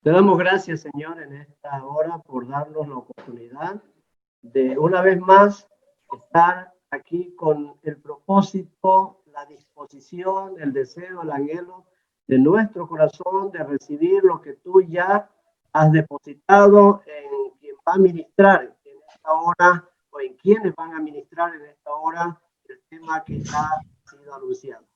Te damos gracias, Señor, en esta hora por darnos la oportunidad de una vez más estar aquí con el propósito, la disposición, el deseo, el anhelo de nuestro corazón de recibir lo que tú ya has depositado en quien va a ministrar en esta hora o en quienes van a ministrar en esta hora el tema que ya ha sido anunciado.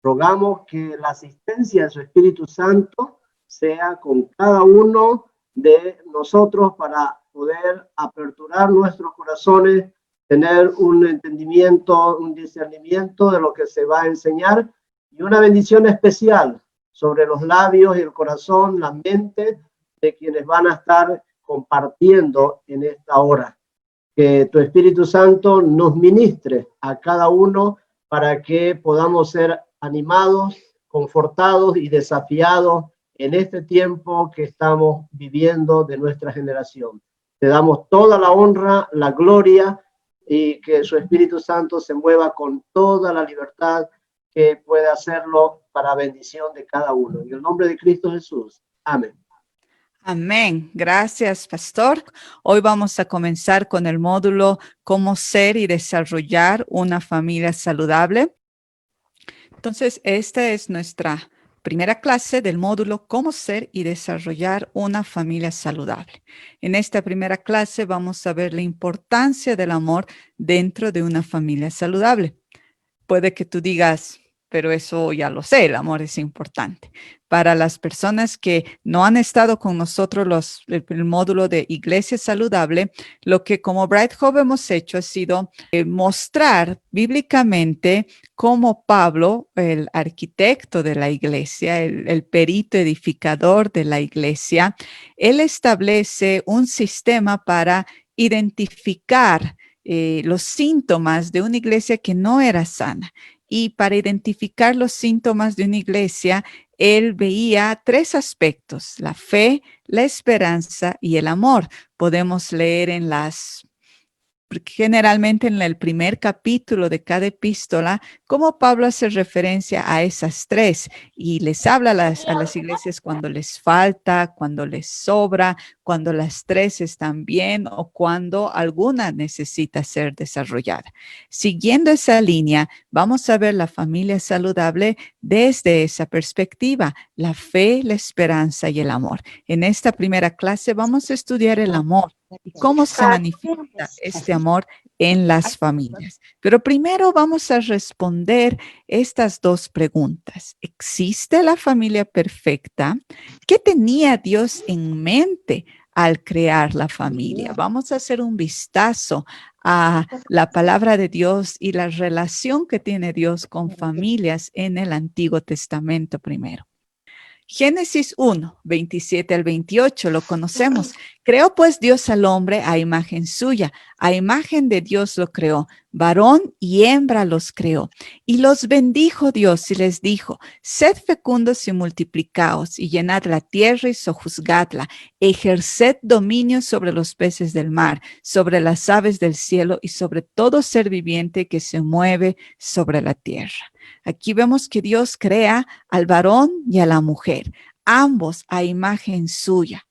Rogamos que la asistencia de su Espíritu Santo sea con cada uno de nosotros para poder aperturar nuestros corazones, tener un entendimiento, un discernimiento de lo que se va a enseñar y una bendición especial sobre los labios y el corazón, la mente de quienes van a estar compartiendo en esta hora. Que tu Espíritu Santo nos ministre a cada uno para que podamos ser animados, confortados y desafiados en este tiempo que estamos viviendo de nuestra generación. Te damos toda la honra, la gloria y que su Espíritu Santo se mueva con toda la libertad que puede hacerlo para bendición de cada uno. En el nombre de Cristo Jesús. Amén. Amén. Gracias, pastor. Hoy vamos a comenzar con el módulo Cómo ser y desarrollar una familia saludable. Entonces, esta es nuestra primera clase del módulo Cómo ser y desarrollar una familia saludable. En esta primera clase vamos a ver la importancia del amor dentro de una familia saludable. Puede que tú digas, pero eso ya lo sé, el amor es importante. Para las personas que no han estado con nosotros el módulo de Iglesia Saludable, lo que como Bright Hope hemos hecho ha sido mostrar bíblicamente cómo Pablo, el arquitecto de la iglesia, el perito edificador de la iglesia, él establece un sistema para identificar los síntomas de una iglesia que no era sana. Y para identificar los síntomas de una iglesia, él veía tres aspectos: la fe, la esperanza y el amor. Podemos leer generalmente en el primer capítulo de cada epístola, cómo Pablo hace referencia a esas tres y les habla a las iglesias cuando les falta, cuando les sobra, cuando las tres están bien o cuando alguna necesita ser desarrollada. Siguiendo esa línea, vamos a ver la familia saludable desde esa perspectiva: la fe, la esperanza y el amor. En esta primera clase vamos a estudiar el amor y cómo se manifiesta este amor en las familias. Pero primero vamos a responder estas dos preguntas. ¿Existe la familia perfecta? ¿Qué tenía Dios en mente al crear la familia? Vamos a hacer un vistazo a la palabra de Dios y la relación que tiene Dios con familias en el Antiguo Testamento primero. Génesis 1, 27 al 28, lo conocemos. Creó pues Dios al hombre a imagen suya, a imagen de Dios lo creó, varón y hembra los creó. Y los bendijo Dios y les dijo: sed fecundos y multiplicaos, y llenad la tierra y sojuzgadla, ejerced dominio sobre los peces del mar, sobre las aves del cielo y sobre todo ser viviente que se mueve sobre la tierra. Aquí vemos que Dios crea al varón y a la mujer, ambos a imagen suya,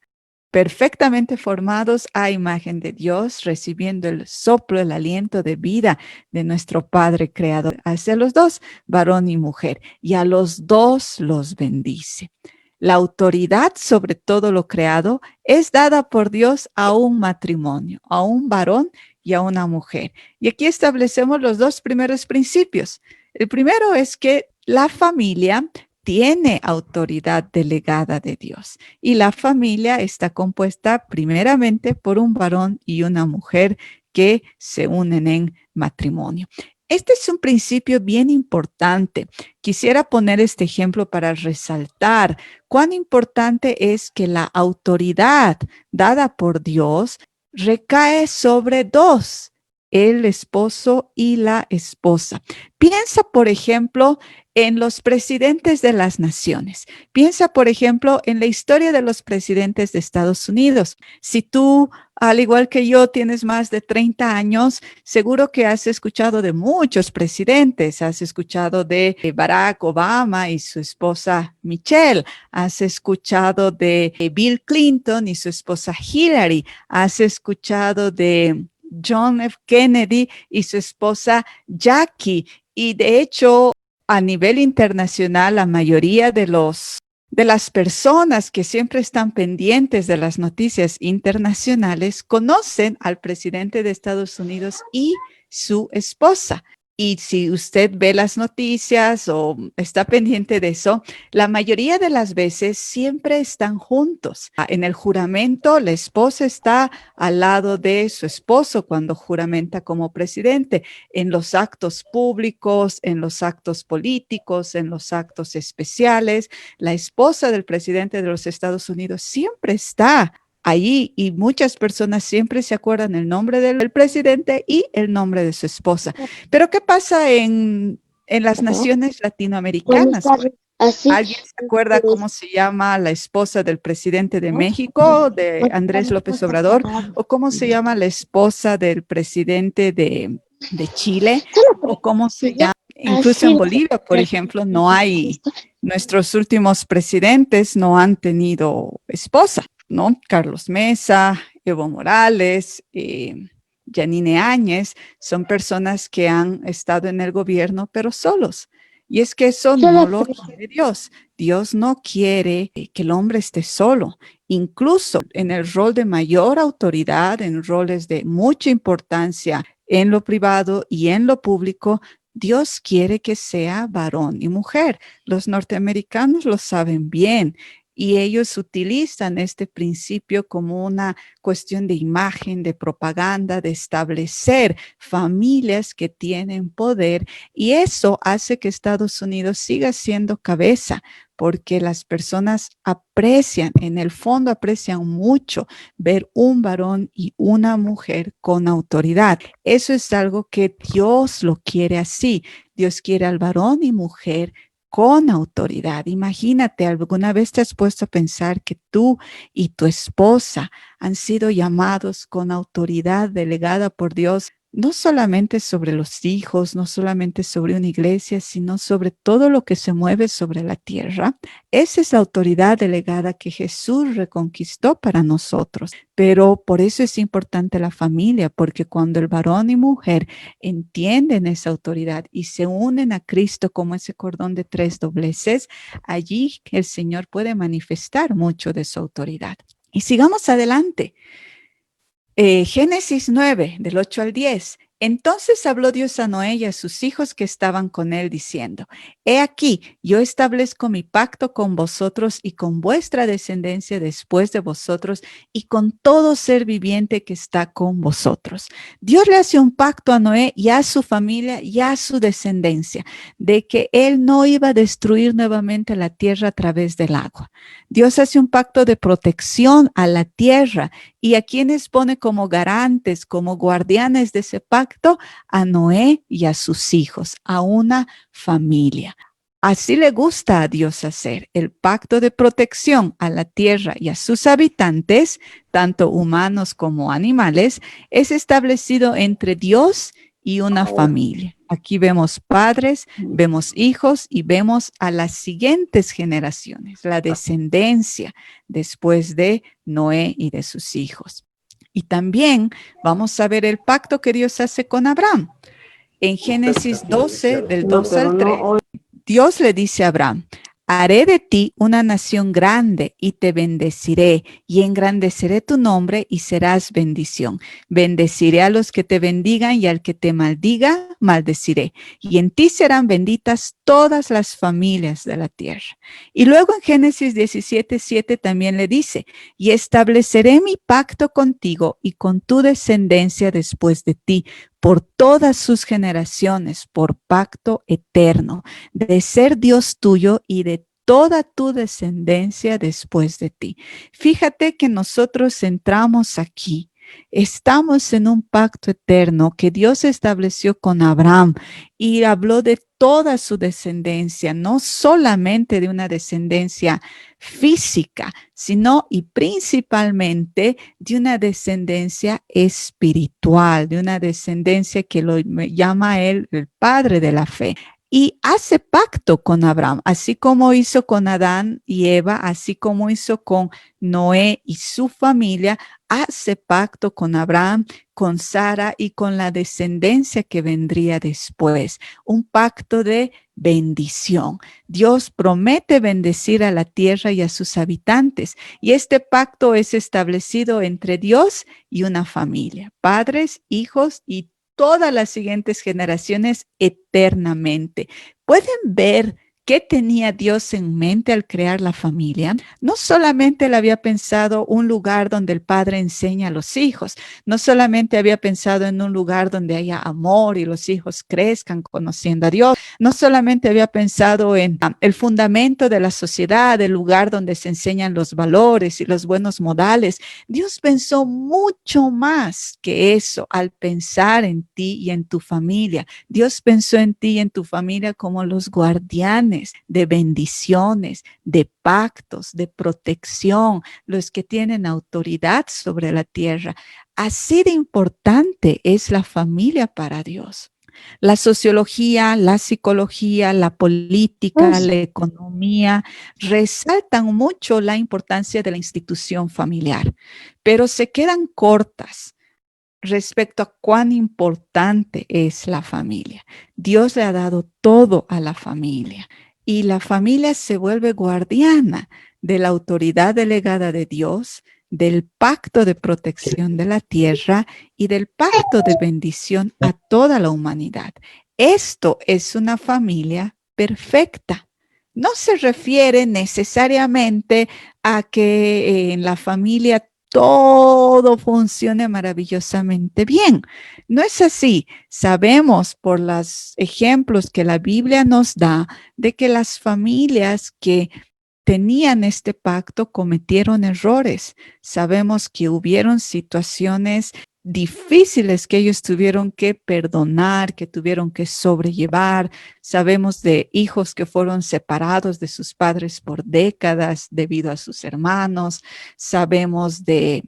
perfectamente formados a imagen de Dios, recibiendo el soplo, el aliento de vida de nuestro Padre Creador hacia los dos, varón y mujer, y a los dos los bendice. La autoridad sobre todo lo creado es dada por Dios a un matrimonio, a un varón y a una mujer. Y aquí establecemos los dos primeros principios. El primero es que la familia tiene autoridad delegada de Dios y la familia está compuesta primeramente por un varón y una mujer que se unen en matrimonio. Este es un principio bien importante. Quisiera poner este ejemplo para resaltar cuán importante es que la autoridad dada por Dios recae sobre dos: el esposo y la esposa. Piensa, por ejemplo, en los presidentes de las naciones. Piensa, por ejemplo, en la historia de los presidentes de Estados Unidos. Si tú, al igual que yo, tienes más de 30 años, seguro que has escuchado de muchos presidentes. Has escuchado de Barack Obama y su esposa Michelle. Has escuchado de Bill Clinton y su esposa Hillary. Has escuchado de John F. Kennedy y su esposa Jackie. Y de hecho, a nivel internacional, la mayoría de las personas que siempre están pendientes de las noticias internacionales conocen al presidente de Estados Unidos y su esposa. Y si usted ve las noticias o está pendiente de eso, la mayoría de las veces siempre están juntos. En el juramento, la esposa está al lado de su esposo cuando juramenta como presidente. En los actos públicos, en los actos políticos, en los actos especiales, la esposa del presidente de los Estados Unidos siempre está allí y muchas personas siempre se acuerdan el nombre del presidente y el nombre de su esposa. Pero ¿qué pasa en las naciones latinoamericanas? ¿Alguien se acuerda cómo se llama la esposa del presidente de México, de Andrés López Obrador, o cómo se llama la esposa del presidente de Chile, o cómo se llama? Incluso en Bolivia, por ejemplo, nuestros últimos presidentes no han tenido esposa, ¿no? Carlos Mesa, Evo Morales, Yanine Áñez, son personas que han estado en el gobierno, pero solos. Y es que eso no lo quiere Dios. Dios no quiere que el hombre esté solo. Incluso en el rol de mayor autoridad, en roles de mucha importancia en lo privado y en lo público, Dios quiere que sea varón y mujer. Los norteamericanos lo saben bien. Y ellos utilizan este principio como una cuestión de imagen, de propaganda, de establecer familias que tienen poder. Y eso hace que Estados Unidos siga siendo cabeza, porque las personas aprecian, en el fondo aprecian mucho ver un varón y una mujer con autoridad. Eso es algo que Dios lo quiere así. Dios quiere al varón y mujer con autoridad. Imagínate, ¿alguna vez te has puesto a pensar que tú y tu esposa han sido llamados con autoridad delegada por Dios, no solamente sobre los hijos, no solamente sobre una iglesia, sino sobre todo lo que se mueve sobre la tierra? Esa es la autoridad delegada que Jesús reconquistó para nosotros. Pero por eso es importante la familia, porque cuando el varón y mujer entienden esa autoridad y se unen a Cristo como ese cordón de 3 dobleces, allí el Señor puede manifestar mucho de su autoridad. Y sigamos adelante. Génesis 9, del 8 al 10. Entonces habló Dios a Noé y a sus hijos que estaban con él, diciendo: He aquí, yo establezco mi pacto con vosotros y con vuestra descendencia después de vosotros y con todo ser viviente que está con vosotros. Dios le hace un pacto a Noé y a su familia y a su descendencia, de que él no iba a destruir nuevamente la tierra a través del agua. Dios hace un pacto de protección a la tierra. ¿Y a quienes pone como garantes, como guardianes de ese pacto? A Noé y a sus hijos, a una familia. Así le gusta a Dios hacer el pacto de protección a la tierra y a sus habitantes, tanto humanos como animales, es establecido entre Dios y una familia. Aquí vemos padres, vemos hijos y vemos a las siguientes generaciones, la descendencia después de Noé y de sus hijos. Y también vamos a ver el pacto que Dios hace con Abraham. En Génesis 12, del 2 al 3, Dios le dice a Abraham: haré de ti una nación grande y te bendeciré y engrandeceré tu nombre y serás bendición. Bendeciré a los que te bendigan y al que te maldiga, maldeciré. Y en ti serán benditas todas las familias de la tierra. Y luego en Génesis 17:7 también le dice: y estableceré mi pacto contigo y con tu descendencia después de ti, por todas sus generaciones, por pacto eterno, de ser Dios tuyo y de toda tu descendencia después de ti. Fíjate que nosotros entramos aquí Estamos en un pacto eterno que Dios estableció con Abraham y habló de toda su descendencia, no solamente de una descendencia física, sino y principalmente de una descendencia espiritual, de una descendencia que lo llama él el padre de la fe. Y hace pacto con Abraham, así como hizo con Adán y Eva, así como hizo con Noé y su familia, hace pacto con Abraham, con Sara y con la descendencia que vendría después. Un pacto de bendición. Dios promete bendecir a la tierra y a sus habitantes. Y este pacto es establecido entre Dios y una familia, padres, hijos y todas las siguientes generaciones eternamente. ¿Pueden ver qué tenía Dios en mente al crear la familia? No solamente él había pensado un lugar donde el padre enseña a los hijos, no solamente había pensado en un lugar donde haya amor y los hijos crezcan conociendo a Dios, no solamente había pensado en el fundamento de la sociedad, el lugar donde se enseñan los valores y los buenos modales. Dios pensó mucho más que eso al pensar en ti y en tu familia. Dios pensó en ti y en tu familia como los guardianes de bendiciones, de pactos, de protección, los que tienen autoridad sobre la tierra. Así de importante es la familia para Dios. La sociología, la psicología, la política, la economía resaltan mucho la importancia de la institución familiar, pero se quedan cortas respecto a cuán importante es la familia. Dios le ha dado todo a la familia y la familia se vuelve guardiana de la autoridad delegada de Dios, del pacto de protección de la tierra y del pacto de bendición a toda la humanidad. Esto es una familia perfecta. No se refiere necesariamente a que en la familia todo funcione maravillosamente bien. No es así. Sabemos por los ejemplos que la Biblia nos da de que las familias que tenían este pacto cometieron errores. Sabemos que hubieron situaciones difíciles que ellos tuvieron que perdonar, que tuvieron que sobrellevar. Sabemos de hijos que fueron separados de sus padres por décadas debido a sus hermanos. Sabemos de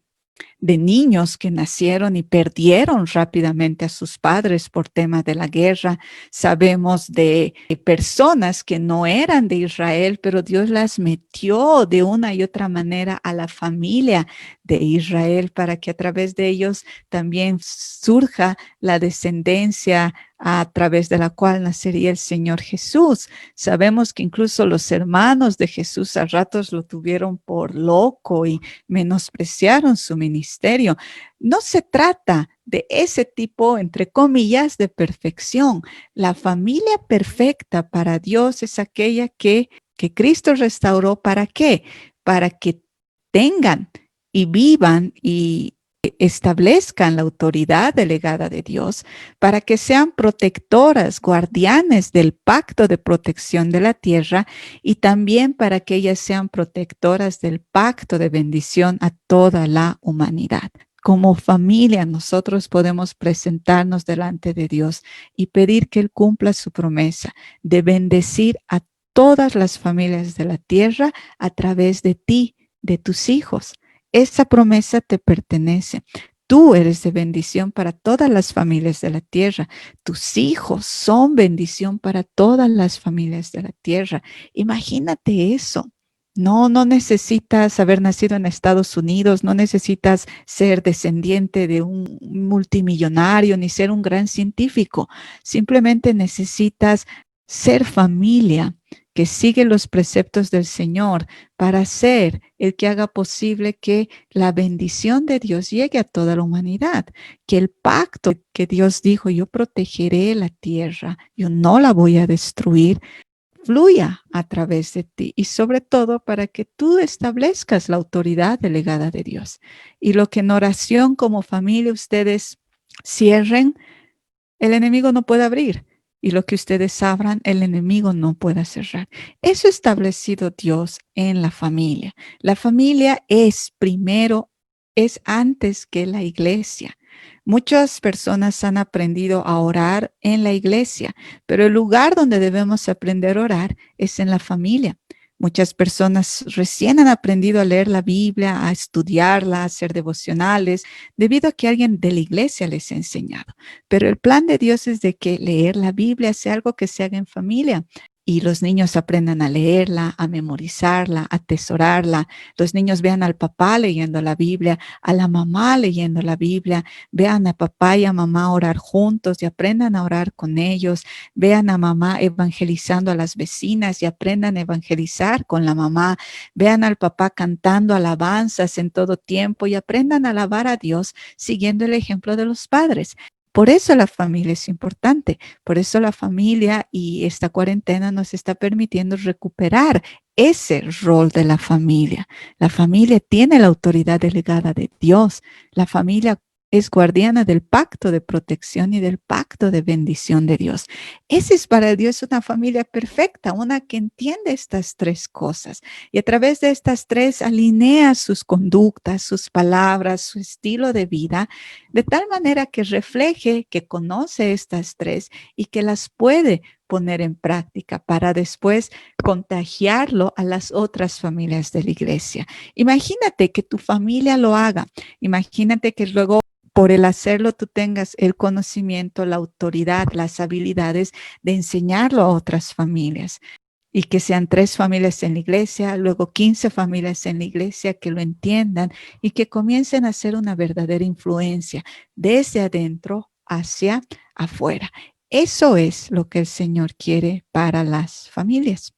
niños que nacieron y perdieron rápidamente a sus padres por tema de la guerra. Sabemos de personas que no eran de Israel, pero Dios las metió de una y otra manera a la familia de Israel para que a través de ellos también surja la descendencia a través de la cual nacería el Señor Jesús. Sabemos que incluso los hermanos de Jesús a ratos lo tuvieron por loco y menospreciaron su ministerio. No se trata de ese tipo, entre comillas, de perfección. La familia perfecta para Dios es aquella que Cristo restauró. ¿Para qué? Para que tengan y vivan y establezcan la autoridad delegada de Dios, para que sean protectoras, guardianes del pacto de protección de la tierra y también para que ellas sean protectoras del pacto de bendición a toda la humanidad. Como familia, nosotros podemos presentarnos delante de Dios y pedir que Él cumpla su promesa de bendecir a todas las familias de la tierra a través de ti, de tus hijos. Esa promesa te pertenece. Tú eres de bendición para todas las familias de la tierra. Tus hijos son bendición para todas las familias de la tierra. Imagínate eso. No necesitas haber nacido en Estados Unidos, no necesitas ser descendiente de un multimillonario ni ser un gran científico. Simplemente necesitas ser familia que sigue los preceptos del Señor para ser el que haga posible que la bendición de Dios llegue a toda la humanidad, que el pacto que Dios dijo, yo protegeré la tierra, yo no la voy a destruir, fluya a través de ti y sobre todo para que tú establezcas la autoridad delegada de Dios. Y lo que en oración como familia ustedes cierren, el enemigo no puede abrir. Y lo que ustedes abran, el enemigo no puede cerrar. Eso ha establecido Dios en la familia. La familia es primero es antes que la iglesia. Muchas personas han aprendido a orar en la iglesia, pero el lugar donde debemos aprender a orar es en la familia. Muchas personas recién han aprendido a leer la Biblia, a estudiarla, a hacer devocionales, debido a que alguien de la iglesia les ha enseñado. Pero el plan de Dios es de que leer la Biblia sea algo que se haga en familia. Y los niños aprendan a leerla, a memorizarla, a atesorarla. Los niños vean al papá leyendo la Biblia, a la mamá leyendo la Biblia, vean a papá y a mamá orar juntos y aprendan a orar con ellos. Vean a mamá evangelizando a las vecinas y aprendan a evangelizar con la mamá. Vean al papá cantando alabanzas en todo tiempo y aprendan a alabar a Dios siguiendo el ejemplo de los padres. Por eso la familia es importante, por eso la familia y esta cuarentena nos está permitiendo recuperar ese rol de la familia. La familia tiene la autoridad delegada de Dios. La familia es guardiana del pacto de protección y del pacto de bendición de Dios. Esa es para Dios una familia perfecta, una que entiende estas tres cosas y a través de estas tres alinea sus conductas, sus palabras, su estilo de vida, de tal manera que refleje que conoce estas tres y que las puede poner en práctica para después contagiarlo a las otras familias de la iglesia. Imagínate que tu familia lo haga. Imagínate que luego por el hacerlo tú tengas el conocimiento, la autoridad, las habilidades de enseñarlo a otras familias. Y que sean 3 familias en la iglesia, luego 15 familias en la iglesia que lo entiendan y que comiencen a hacer una verdadera influencia desde adentro hacia afuera. Eso es lo que el Señor quiere para las familias.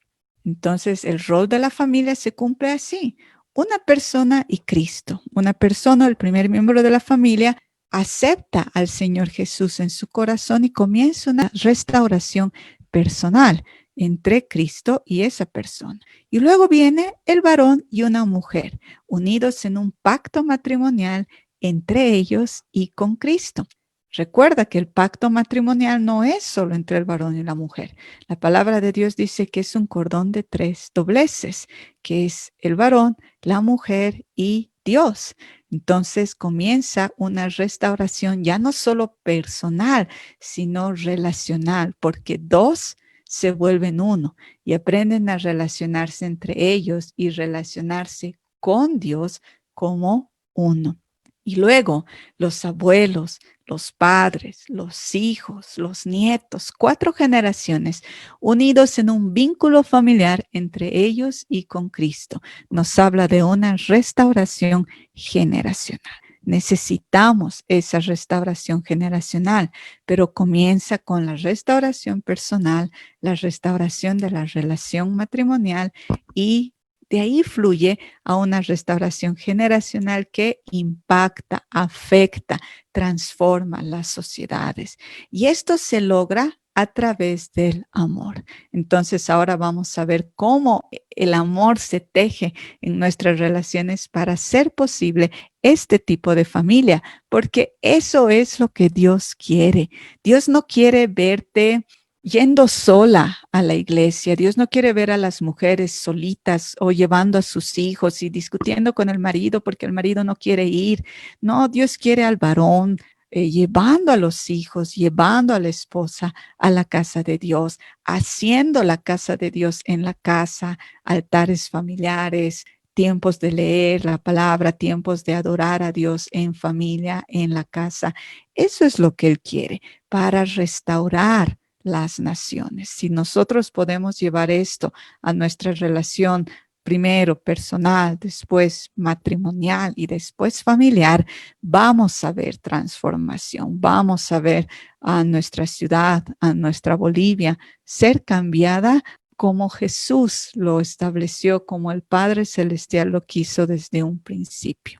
Entonces, el rol de la familia se cumple así. Una persona y Cristo. Una persona, el primer miembro de la familia, acepta al Señor Jesús en su corazón y comienza una restauración personal entre Cristo y esa persona. Y luego viene el varón y una mujer, unidos en un pacto matrimonial entre ellos y con Cristo. Recuerda que el pacto matrimonial no es solo entre el varón y la mujer. La palabra de Dios dice que es un cordón de 3 dobleces, que es el varón, la mujer y Dios. Entonces comienza una restauración ya no solo personal, sino relacional, porque 2 se vuelven uno y aprenden a relacionarse entre ellos y relacionarse con Dios como uno. Y luego los abuelos, los padres, los hijos, los nietos, 4 generaciones unidos en un vínculo familiar entre ellos y con Cristo. Nos habla de una restauración generacional. Necesitamos esa restauración generacional, pero comienza con la restauración personal, la restauración de la relación matrimonial y de ahí fluye a una restauración generacional que impacta, afecta, transforma las sociedades. Y esto se logra a través del amor. Entonces ahora vamos a ver cómo el amor se teje en nuestras relaciones para hacer posible este tipo de familia, porque eso es lo que Dios quiere. Dios no quiere verte yendo sola a la iglesia. Dios no quiere ver a las mujeres solitas o llevando a sus hijos y discutiendo con el marido porque el marido no quiere ir. No, Dios quiere al varón llevando a los hijos, llevando a la esposa a la casa de Dios, haciendo la casa de Dios en la casa, altares familiares, tiempos de leer la palabra, tiempos de adorar a Dios en familia, en la casa. Eso es lo que Él quiere para restaurar las naciones. Si nosotros podemos llevar esto a nuestra relación, primero personal, después matrimonial y después familiar, vamos a ver transformación, vamos a ver a nuestra ciudad, a nuestra Bolivia, ser cambiada como Jesús lo estableció, como el Padre Celestial lo quiso desde un principio.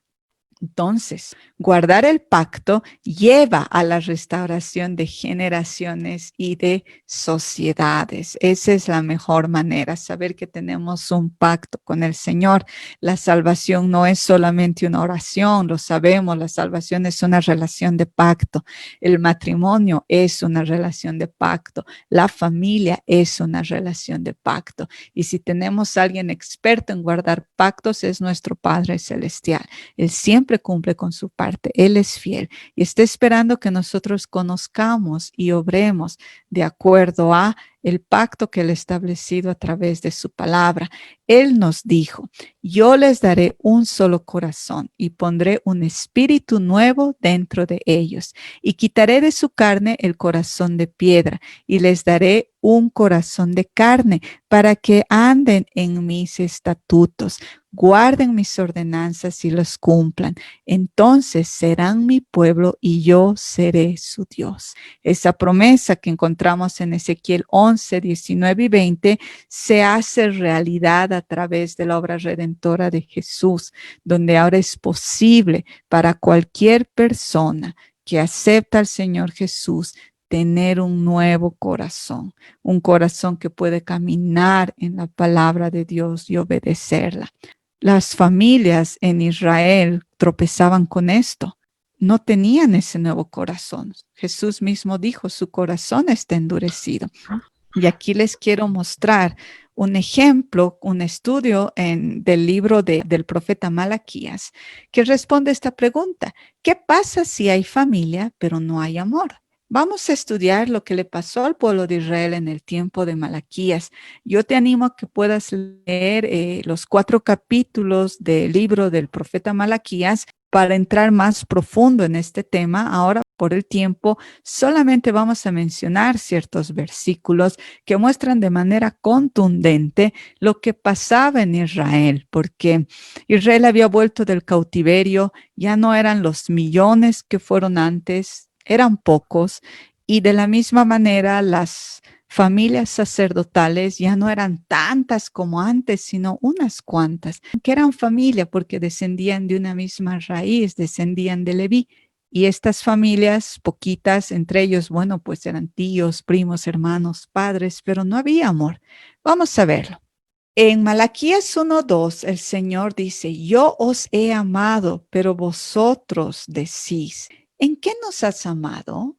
Entonces, guardar el pacto lleva a la restauración de generaciones y de sociedades. Esa es la mejor manera, saber que tenemos un pacto con el Señor. La salvación no es solamente una oración, lo sabemos, la salvación es una relación de pacto. El matrimonio es una relación de pacto. La familia es una relación de pacto. Y si tenemos a alguien experto en guardar pactos, es nuestro Padre Celestial. Él siempre siempre cumple con su parte. Él es fiel y está esperando que nosotros conozcamos y obremos de acuerdo a el pacto que Él ha establecido a través de su palabra. Él nos dijo, yo les daré un solo corazón y pondré un espíritu nuevo dentro de ellos y quitaré de su carne el corazón de piedra y les daré un corazón de carne para que anden en mis estatutos, guarden mis ordenanzas y los cumplan. Entonces serán mi pueblo y yo seré su Dios. Esa promesa que encontramos en Ezequiel 11, 19 y 20 se hace realidad a través de la obra redentora de Jesús, donde ahora es posible para cualquier persona que acepta al Señor Jesús tener un nuevo corazón, un corazón que puede caminar en la palabra de Dios y obedecerla. Las familias en Israel tropezaban con esto. No tenían ese nuevo corazón. Jesús mismo dijo, su corazón está endurecido. Y aquí les quiero mostrar un ejemplo, un estudio del libro del profeta Malaquías, que responde a esta pregunta. ¿Qué pasa si hay familia, pero no hay amor? Vamos a estudiar lo que le pasó al pueblo de Israel en el tiempo de Malaquías. Yo te animo a que puedas leer los 4 capítulos del libro del profeta Malaquías para entrar más profundo en este tema. Ahora, por el tiempo, solamente vamos a mencionar ciertos versículos que muestran de manera contundente lo que pasaba en Israel, porque Israel había vuelto del cautiverio, ya no eran los millones que fueron antes, eran pocos, y de la misma manera las familias sacerdotales ya no eran tantas como antes, sino unas cuantas, que eran familia porque descendían de una misma raíz, descendían de Leví. Y estas familias, poquitas, entre ellos, bueno, pues eran tíos, primos, hermanos, padres, pero no había amor. Vamos a verlo. En Malaquías 1:2, el Señor dice, yo os he amado, pero vosotros decís, ¿en qué nos has amado?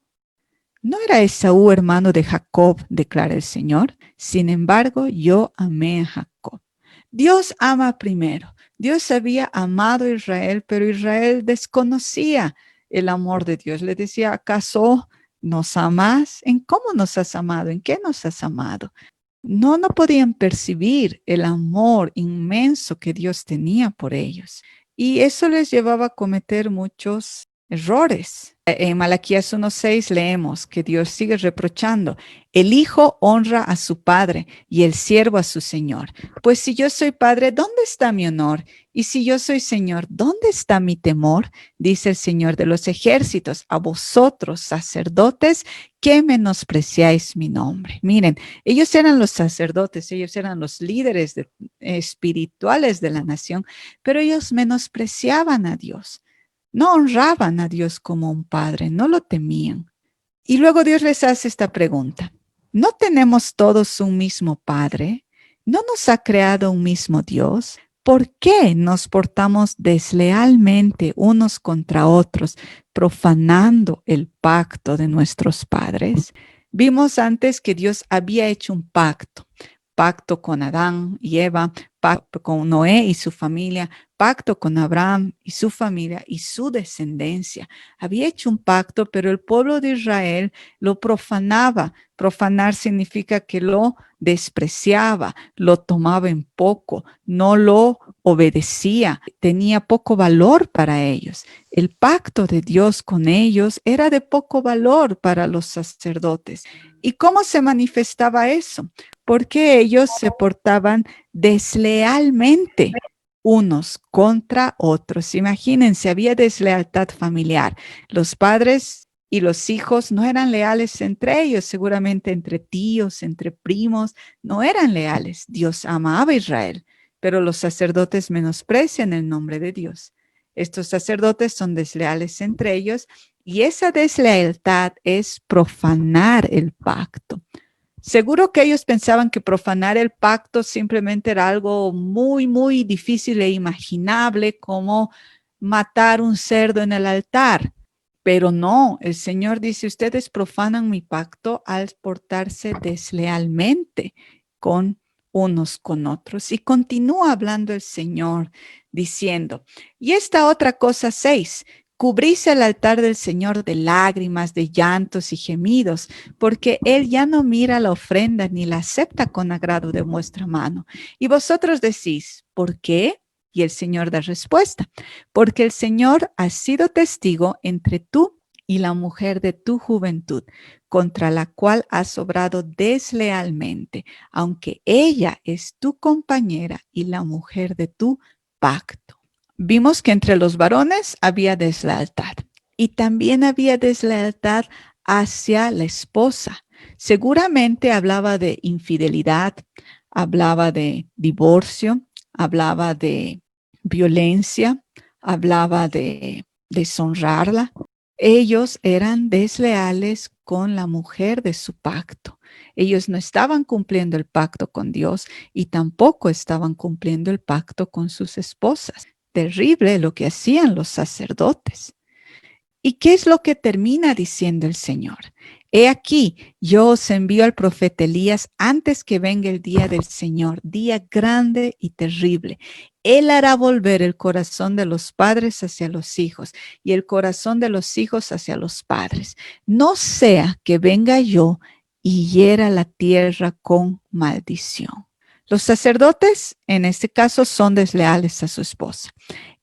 ¿No era Esaú hermano de Jacob, declara el Señor? Sin embargo, yo amé a Jacob. Dios ama primero. Dios había amado a Israel, pero Israel desconocía el amor de Dios. Le decía, ¿acaso nos amas? ¿En cómo nos has amado? ¿En qué nos has amado? No podían percibir el amor inmenso que Dios tenía por ellos. Y eso les llevaba a cometer muchos errores. En Malaquías 1:6 leemos que Dios sigue reprochando, el hijo honra a su padre y el siervo a su señor. Pues si yo soy padre, ¿dónde está mi honor? Y si yo soy señor, ¿dónde está mi temor? Dice el Señor de los ejércitos, a vosotros sacerdotes que menospreciáis mi nombre. Miren, ellos eran los sacerdotes, ellos eran los líderes espirituales de la nación, pero ellos menospreciaban a Dios. No honraban a Dios como un padre, no lo temían. Y luego Dios les hace esta pregunta. ¿No tenemos todos un mismo Padre? ¿No nos ha creado un mismo Dios? ¿Por qué nos portamos deslealmente unos contra otros, profanando el pacto de nuestros padres? Vimos antes que Dios había hecho un pacto con Adán y Eva, pacto con Noé y su familia, pacto con Abraham y su familia y su descendencia. Había hecho un pacto, pero el pueblo de Israel lo profanaba. Profanar significa que lo despreciaba, lo tomaba en poco, no lo obedecía, tenía poco valor para ellos. El pacto de Dios con ellos era de poco valor para los sacerdotes. ¿Y cómo se manifestaba eso? Porque ellos se portaban deslealmente unos contra otros. Imagínense, había deslealtad familiar. Los padres y los hijos no eran leales entre ellos, seguramente entre tíos, entre primos, no eran leales. Dios amaba a Israel, pero los sacerdotes menosprecian el nombre de Dios. Estos sacerdotes son desleales entre ellos y esa deslealtad es profanar el pacto. Seguro que ellos pensaban que profanar el pacto simplemente era algo muy, muy difícil e imaginable, como matar un cerdo en el altar. Pero no, el Señor dice, ustedes profanan mi pacto al portarse deslealmente con unos con otros. Y continúa hablando el Señor diciendo, y esta otra cosa 6, cubrís el altar del Señor de lágrimas, de llantos y gemidos, porque Él ya no mira la ofrenda ni la acepta con agrado de vuestra mano. Y vosotros decís, ¿por qué? Y el Señor da respuesta, porque el Señor ha sido testigo entre tú y la mujer de tu juventud, contra la cual has obrado deslealmente, aunque ella es tu compañera y la mujer de tu pacto. Vimos que entre los varones había deslealtad y también había deslealtad hacia la esposa. Seguramente hablaba de infidelidad, hablaba de divorcio, hablaba de violencia, hablaba de deshonrarla. Ellos eran desleales con la mujer de su pacto. Ellos no estaban cumpliendo el pacto con Dios y tampoco estaban cumpliendo el pacto con sus esposas. Terrible lo que hacían los sacerdotes. ¿Y qué es lo que termina diciendo el Señor? He aquí, yo os envío al profeta Elías antes que venga el día del Señor, día grande y terrible. Él hará volver el corazón de los padres hacia los hijos y el corazón de los hijos hacia los padres. No sea que venga yo y hiera la tierra con maldición. Los sacerdotes, en este caso, son desleales a su esposa.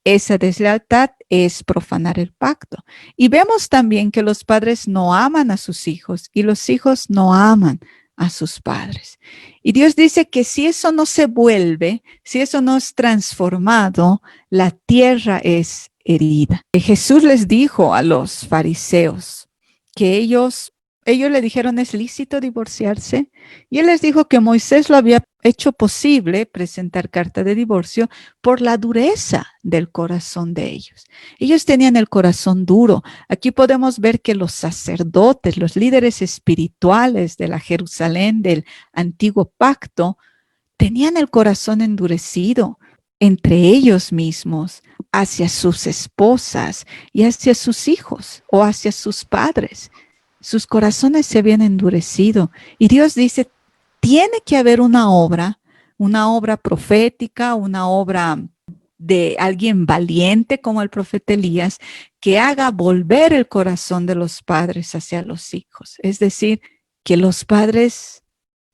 Esa deslealtad es profanar el pacto. Y vemos también que los padres no aman a sus hijos y los hijos no aman a sus padres. Y Dios dice que si eso no se vuelve, si eso no es transformado, la tierra es herida. Y Jesús les dijo a los fariseos que ellos le dijeron, ¿es lícito divorciarse? Y él les dijo que Moisés lo había hecho posible presentar carta de divorcio por la dureza del corazón de ellos. Ellos tenían el corazón duro. Aquí podemos ver que los sacerdotes, los líderes espirituales de la Jerusalén del antiguo pacto, tenían el corazón endurecido entre ellos mismos, hacia sus esposas y hacia sus hijos o hacia sus padres. Sus corazones se habían endurecido y Dios dice, tiene que haber una obra profética, una obra de alguien valiente como el profeta Elías, que haga volver el corazón de los padres hacia los hijos. Es decir, que los padres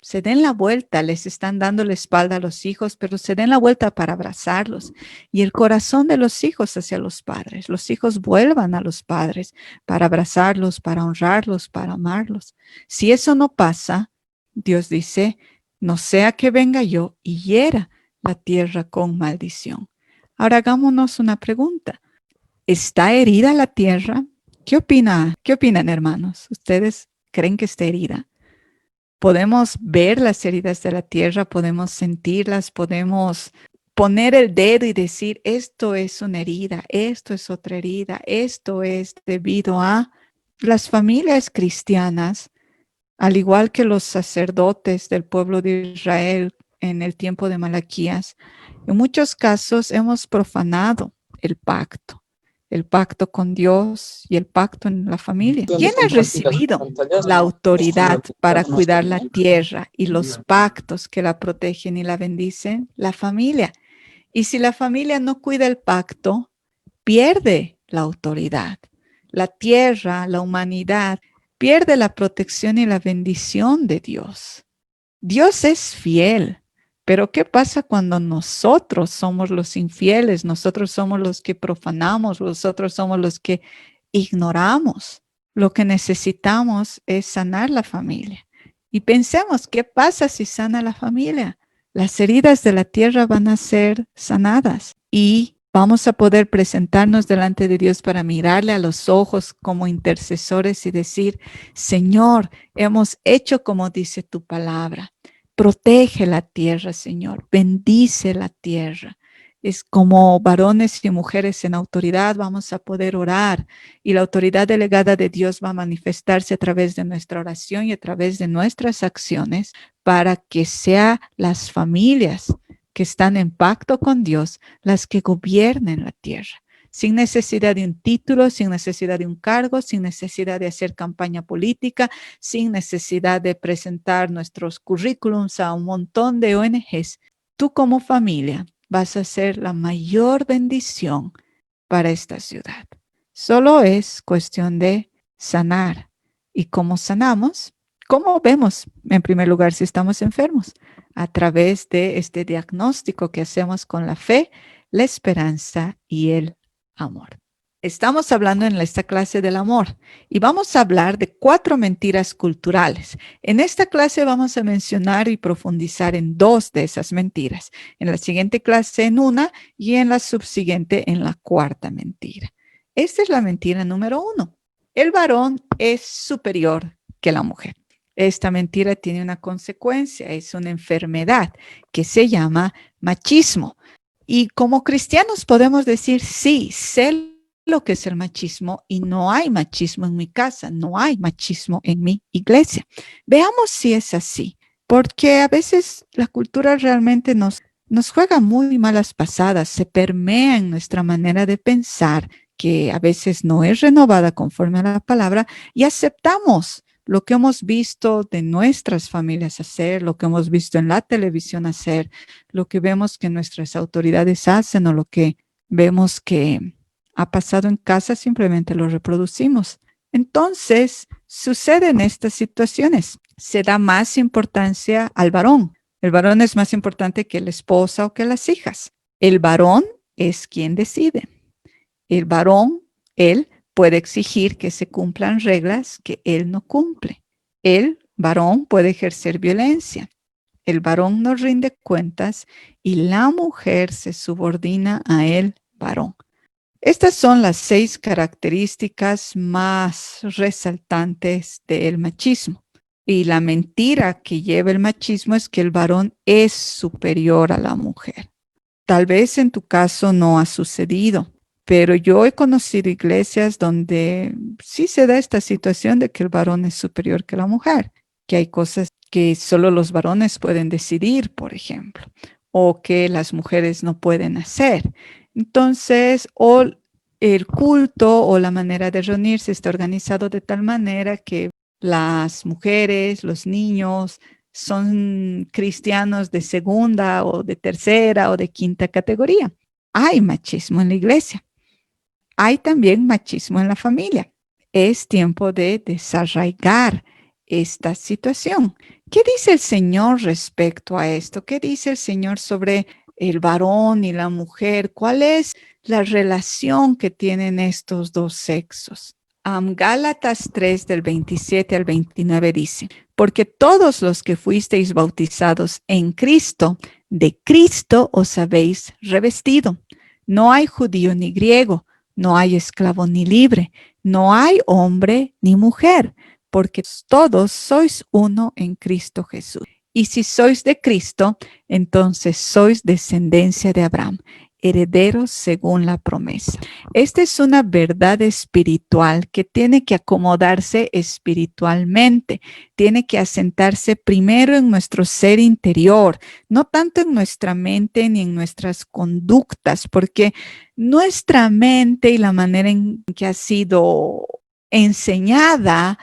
se den la vuelta, les están dando la espalda a los hijos, pero se den la vuelta para abrazarlos. Y el corazón de los hijos hacia los padres. Los hijos vuelvan a los padres para abrazarlos, para honrarlos, para amarlos. Si eso no pasa, Dios dice, no sea que venga yo y hiera la tierra con maldición. Ahora hagámonos una pregunta. ¿Está herida la tierra? ¿Qué opinan, hermanos? ¿Ustedes creen que está herida? Podemos ver las heridas de la tierra, podemos sentirlas, podemos poner el dedo y decir, esto es una herida, esto es otra herida, esto es debido a las familias cristianas, al igual que los sacerdotes del pueblo de Israel en el tiempo de Malaquías. En muchos casos hemos profanado el pacto con Dios y el pacto en la familia. ¿Quién ha recibido la autoridad para cuidar la tierra y los pactos que la protegen y la bendicen? La familia. Y si la familia no cuida el pacto, pierde la autoridad. La tierra, la humanidad, pierde la protección y la bendición de Dios. Dios es fiel. Pero ¿qué pasa cuando nosotros somos los infieles? Nosotros somos los que profanamos, nosotros somos los que ignoramos. Lo que necesitamos es sanar la familia. Y pensemos, ¿qué pasa si sana la familia? Las heridas de la tierra van a ser sanadas y vamos a poder presentarnos delante de Dios para mirarle a los ojos como intercesores y decir, Señor, hemos hecho como dice tu palabra. Protege la tierra, Señor. Bendice la tierra. Es como varones y mujeres en autoridad vamos a poder orar y la autoridad delegada de Dios va a manifestarse a través de nuestra oración y a través de nuestras acciones para que sean las familias que están en pacto con Dios las que gobiernen la tierra. sin necesidad de un título, sin necesidad de un cargo, sin necesidad de hacer campaña política, sin necesidad de presentar nuestros currículums a un montón de ONGs. Tú como familia vas a ser la mayor bendición para esta ciudad. Solo es cuestión de sanar. ¿Y cómo sanamos? ¿Cómo vemos, en primer lugar, si estamos enfermos? A través de este diagnóstico que hacemos con la fe, la esperanza y el amor. Estamos hablando en esta clase del amor y vamos a hablar de 4 mentiras culturales. En esta clase vamos a mencionar y profundizar en 2 de esas mentiras. En la siguiente clase en una y en la subsiguiente en la 4ª mentira. Esta es la mentira número 1. El varón es superior que la mujer. Esta mentira tiene una consecuencia, es una enfermedad que se llama machismo. Y como cristianos podemos decir, sí, sé lo que es el machismo y no hay machismo en mi casa, no hay machismo en mi iglesia. Veamos si es así, porque a veces la cultura realmente nos juega muy malas pasadas, se permea en nuestra manera de pensar, que a veces no es renovada conforme a la palabra, y aceptamos lo que hemos visto de nuestras familias hacer, lo que hemos visto en la televisión hacer, lo que vemos que nuestras autoridades hacen o lo que vemos que ha pasado en casa, simplemente lo reproducimos. Entonces, suceden estas situaciones. Se da más importancia al varón. El varón es más importante que la esposa o que las hijas. El varón es quien decide. El varón, él puede exigir que se cumplan reglas que él no cumple. El varón puede ejercer violencia. El varón no rinde cuentas y la mujer se subordina a el varón. Estas son las 6 características más resaltantes del machismo. Y la mentira que lleva el machismo es que el varón es superior a la mujer. Tal vez en tu caso no ha sucedido, pero yo he conocido iglesias donde sí se da esta situación de que el varón es superior que la mujer, que hay cosas que solo los varones pueden decidir, por ejemplo, o que las mujeres no pueden hacer. Entonces, o el culto o la manera de reunirse está organizado de tal manera que las mujeres, los niños son cristianos de segunda o de tercera o de quinta categoría. Hay machismo en la iglesia. Hay también machismo en la familia. Es tiempo de desarraigar esta situación. ¿Qué dice el Señor respecto a esto? ¿Qué dice el Señor sobre el varón y la mujer? ¿Cuál es la relación que tienen estos 2 sexos? Gálatas 3 del 27 al 29 dice, porque todos los que fuisteis bautizados en Cristo, de Cristo os habéis revestido. No hay judío ni griego, no hay esclavo ni libre, no hay hombre ni mujer, porque todos sois uno en Cristo Jesús. Y si sois de Cristo, entonces sois descendencia de Abraham, herederos según la promesa. Esta es una verdad espiritual que tiene que acomodarse espiritualmente, tiene que asentarse primero en nuestro ser interior, no tanto en nuestra mente ni en nuestras conductas, porque nuestra mente y la manera en que ha sido enseñada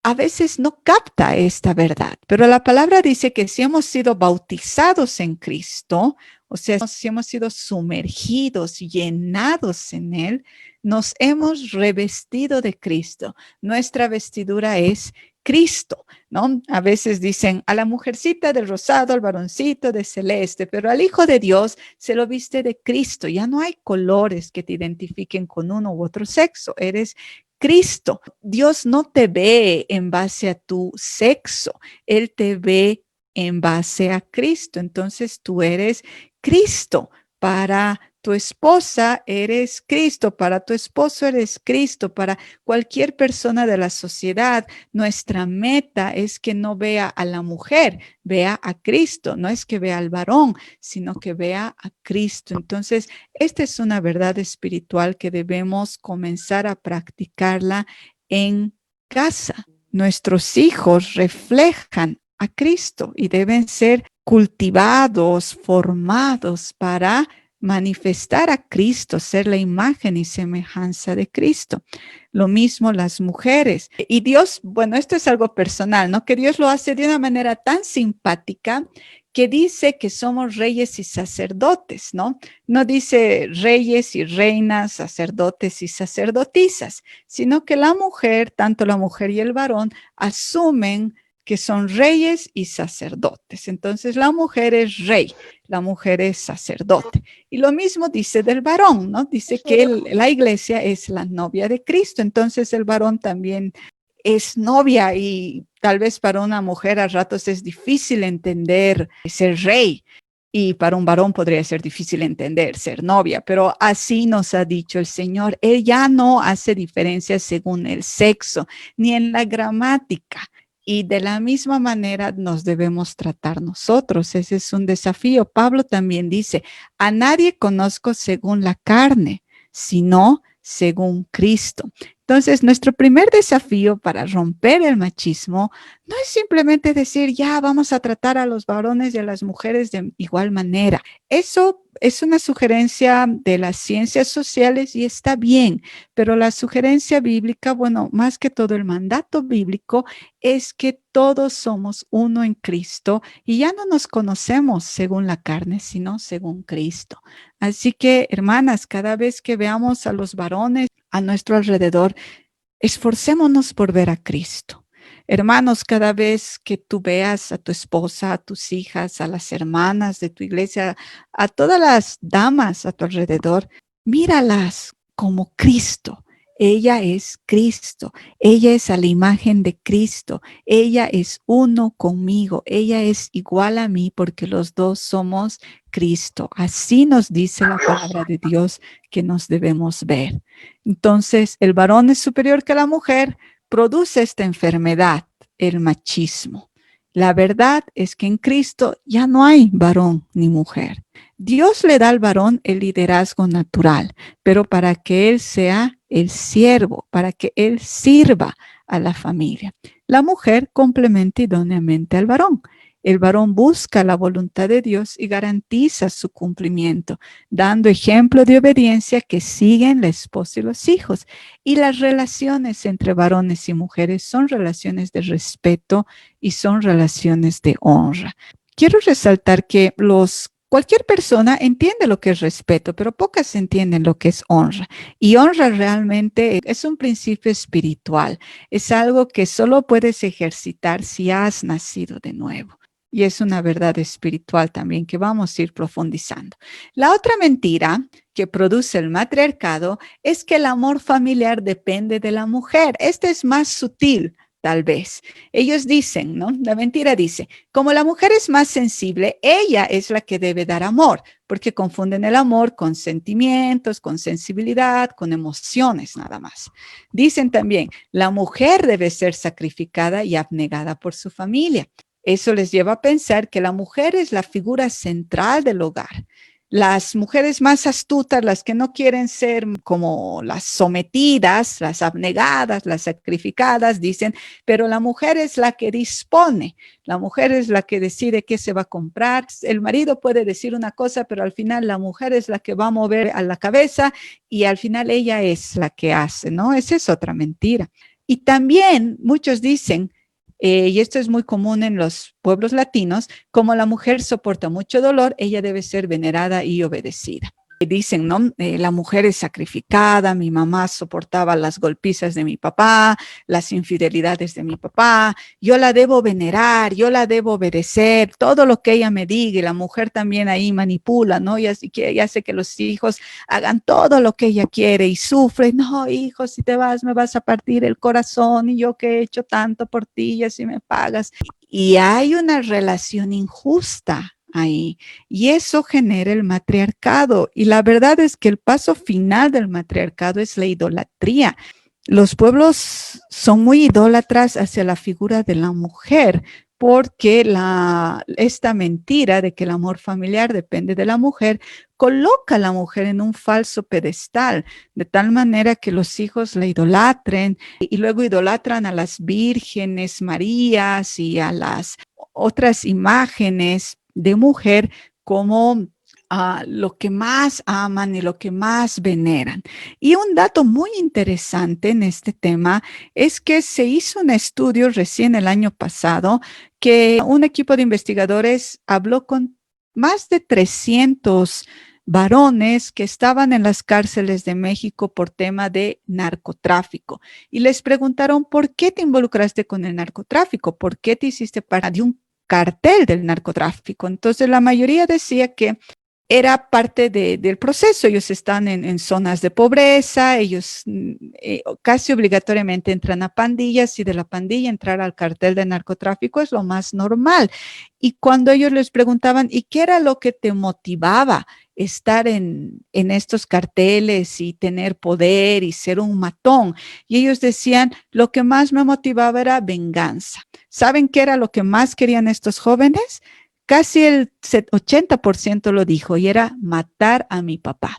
a veces no capta esta verdad, pero la palabra dice que si hemos sido bautizados en Cristo, o sea, si hemos sido sumergidos, llenados en Él, nos hemos revestido de Cristo. Nuestra vestidura es Cristo, ¿no? A veces dicen a la mujercita de rosado, al varoncito de celeste, pero al Hijo de Dios se lo viste de Cristo. Ya no hay colores que te identifiquen con uno u otro sexo. Eres Cristo. Dios no te ve en base a tu sexo, Él te ve en base a Cristo. Entonces tú eres Cristo. Para tu esposa eres Cristo, para tu esposo eres Cristo, para cualquier persona de la sociedad. Nuestra meta es que no vea a la mujer, vea a Cristo. No es que vea al varón, sino que vea a Cristo. Entonces, esta es una verdad espiritual que debemos comenzar a practicarla en casa. Nuestros hijos reflejan a Cristo y deben ser cultivados, formados para manifestar a Cristo, ser la imagen y semejanza de Cristo. Lo mismo las mujeres. Y Dios, bueno, esto es algo personal, ¿no? Que Dios lo hace de una manera tan simpática que dice que somos reyes y sacerdotes, ¿no? No dice reyes y reinas, sacerdotes y sacerdotisas, sino que la mujer, tanto la mujer y el varón, asumen que son reyes y sacerdotes. Entonces la mujer es rey, la mujer es sacerdote. Y lo mismo dice del varón, ¿no? Dice que la iglesia es la novia de Cristo. Entonces el varón también es novia y tal vez para una mujer a ratos es difícil entender ser rey. Y para un varón podría ser difícil entender ser novia, pero así nos ha dicho el Señor. Él ya no hace diferencias según el sexo, ni en la gramática. Y de la misma manera nos debemos tratar nosotros. Ese es un desafío. Pablo también dice, a nadie conozco según la carne, sino según Cristo. Entonces, nuestro primer desafío para romper el machismo no es simplemente decir, ya vamos a tratar a los varones y a las mujeres de igual manera. Eso es una sugerencia de las ciencias sociales y está bien, pero la sugerencia bíblica, bueno, más que todo el mandato bíblico es que todos somos uno en Cristo y ya no nos conocemos según la carne, sino según Cristo. Así que, hermanas, cada vez que veamos a los varones a nuestro alrededor, esforcémonos por ver a Cristo. Hermanos, cada vez que tú veas a tu esposa, a tus hijas, a las hermanas de tu iglesia, a todas las damas a tu alrededor, míralas como Cristo. Ella es Cristo, ella es a la imagen de Cristo, ella es uno conmigo, ella es igual a mí porque los dos somos Cristo. Así nos dice la palabra de Dios que nos debemos ver. Entonces, el varón es superior que la mujer, produce esta enfermedad, el machismo. La verdad es que en Cristo ya no hay varón ni mujer. Dios le da al varón el liderazgo natural, pero para que él sea el siervo, para que él sirva a la familia. La mujer complementa idóneamente al varón. El varón busca la voluntad de Dios y garantiza su cumplimiento, dando ejemplo de obediencia que siguen la esposa y los hijos. Y las relaciones entre varones y mujeres son relaciones de respeto y son relaciones de honra. Quiero resaltar que cualquier persona entiende lo que es respeto, pero pocas entienden lo que es honra. Y honra realmente es un principio espiritual. Es algo que solo puedes ejercitar si has nacido de nuevo. Y es una verdad espiritual también que vamos a ir profundizando. La otra mentira que produce el matriarcado es que el amor familiar depende de la mujer. Este es más sutil, tal vez. Ellos dicen, ¿no? La mentira dice, como la mujer es más sensible, ella es la que debe dar amor, porque confunden el amor con sentimientos, con sensibilidad, con emociones nada más. Dicen también, la mujer debe ser sacrificada y abnegada por su familia. Eso les lleva a pensar que la mujer es la figura central del hogar. Las mujeres más astutas, las que no quieren ser como las sometidas, las abnegadas, las sacrificadas, dicen, pero la mujer es la que dispone, la mujer es la que decide qué se va a comprar. El marido puede decir una cosa, pero al final la mujer es la que va a mover a la cabeza y al final ella es la que hace, ¿no? Esa es otra mentira. Y también muchos dicen, y esto es muy común en los pueblos latinos, como la mujer soporta mucho dolor, ella debe ser venerada y obedecida. Dicen, ¿no? La mujer es sacrificada, mi mamá soportaba las golpizas de mi papá, las infidelidades de mi papá, yo la debo venerar, yo la debo obedecer, todo lo que ella me diga, y la mujer también ahí manipula, ¿no? Y así que ella hace que los hijos hagan todo lo que ella quiere y sufre, no, hijo, si te vas me vas a partir el corazón y yo que he hecho tanto por ti y así me pagas. Y hay una relación injusta ahí. Y eso genera el matriarcado. Y la verdad es que el paso final del matriarcado es la idolatría. Los pueblos son muy idólatras hacia la figura de la mujer, porque esta mentira de que el amor familiar depende de la mujer coloca a la mujer en un falso pedestal, de tal manera que los hijos la idolatren y luego idolatran a las vírgenes Marías y a las otras imágenes de mujer como lo que más aman y lo que más veneran. Y un dato muy interesante en este tema es que se hizo un estudio recién el año pasado que un equipo de investigadores habló con más de 300 varones que estaban en las cárceles de México por tema de narcotráfico y les preguntaron, ¿por qué te involucraste con el narcotráfico? ¿Por qué te hiciste parte de un cartel del narcotráfico? Entonces la mayoría decía que era parte del proceso. Ellos están en zonas de pobreza, ellos casi obligatoriamente entran a pandillas y de la pandilla entrar al cartel de narcotráfico es lo más normal. Y cuando ellos les preguntaban, ¿y qué era lo que te motivaba estar en estos carteles y tener poder y ser un matón? Y ellos decían, lo que más me motivaba era venganza. ¿Saben qué era lo que más querían estos jóvenes? Casi el 80% lo dijo y era matar a mi papá.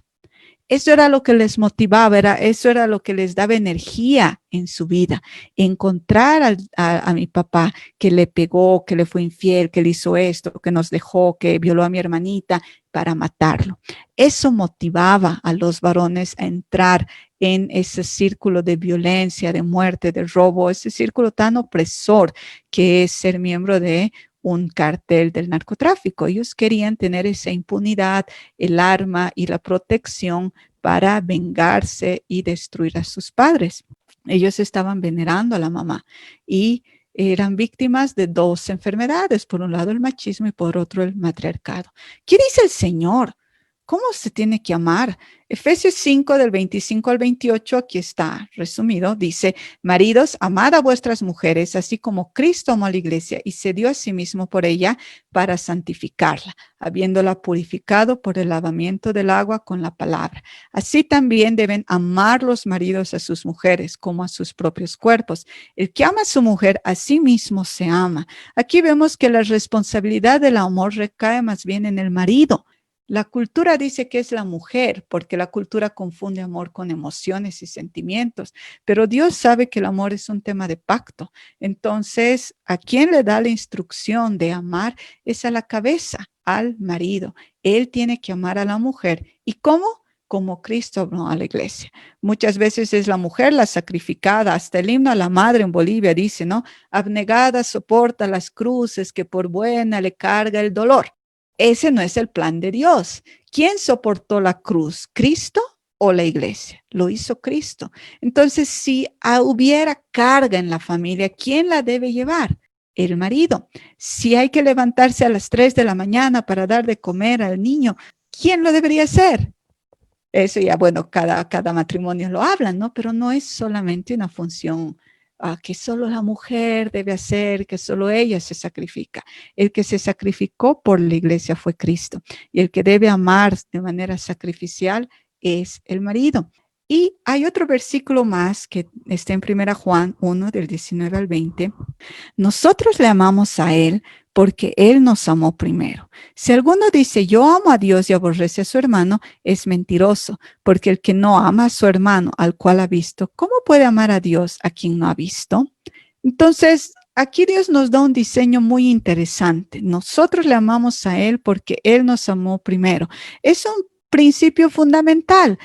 Eso era lo que les motivaba, eso era lo que les daba energía en su vida. Encontrar a mi papá que le pegó, que le fue infiel, que le hizo esto, que nos dejó, que violó a mi hermanita para matarlo. Eso motivaba a los varones a entrar en ese círculo de violencia, de muerte, de robo, ese círculo tan opresor que es ser miembro de un cartel del narcotráfico. Ellos querían tener esa impunidad, el arma y la protección para vengarse y destruir a sus padres. Ellos estaban venerando a la mamá y eran víctimas de dos enfermedades, por un lado el machismo y por otro el matriarcado. ¿Qué dice el Señor? ¿Cómo se tiene que amar? Efesios 5 del 25 al 28, aquí está resumido, dice, maridos, amad a vuestras mujeres, así como Cristo amó a la iglesia y se dio a sí mismo por ella para santificarla, habiéndola purificado por el lavamiento del agua con la palabra. Así también deben amar los maridos a sus mujeres como a sus propios cuerpos. El que ama a su mujer, a sí mismo se ama. Aquí vemos que la responsabilidad del amor recae más bien en el marido. La cultura dice que es la mujer, porque la cultura confunde amor con emociones y sentimientos, pero Dios sabe que el amor es un tema de pacto. Entonces, ¿a quién le da la instrucción de amar? Es a la cabeza, al marido. Él tiene que amar a la mujer. ¿Y cómo? Como Cristo amó a la iglesia. Muchas veces es la mujer la sacrificada, hasta el himno a la madre en Bolivia dice, ¿no? Abnegada soporta las cruces que por buena le carga el dolor. Ese no es el plan de Dios. ¿Quién soportó la cruz? ¿Cristo o la iglesia? Lo hizo Cristo. Entonces, si hubiera carga en la familia, ¿quién la debe llevar? El marido. Si hay que levantarse a las 3 de la mañana para dar de comer al niño, ¿quién lo debería hacer? Eso ya, bueno, cada matrimonio lo hablan, ¿no? Pero no es solamente una función que solo la mujer debe hacer, que solo ella se sacrifica. El que se sacrificó por la iglesia fue Cristo y el que debe amar de manera sacrificial es el marido. Y hay otro versículo más que está en 1 Juan 1 del 19 al 20. Nosotros le amamos a Él porque Él nos amó primero. Si alguno dice, yo amo a Dios y aborrece a su hermano, es mentiroso, porque el que no ama a su hermano al cual ha visto, ¿cómo puede amar a Dios a quien no ha visto? Entonces, aquí Dios nos da un diseño muy interesante. Nosotros le amamos a Él porque Él nos amó primero. Es un principio fundamental.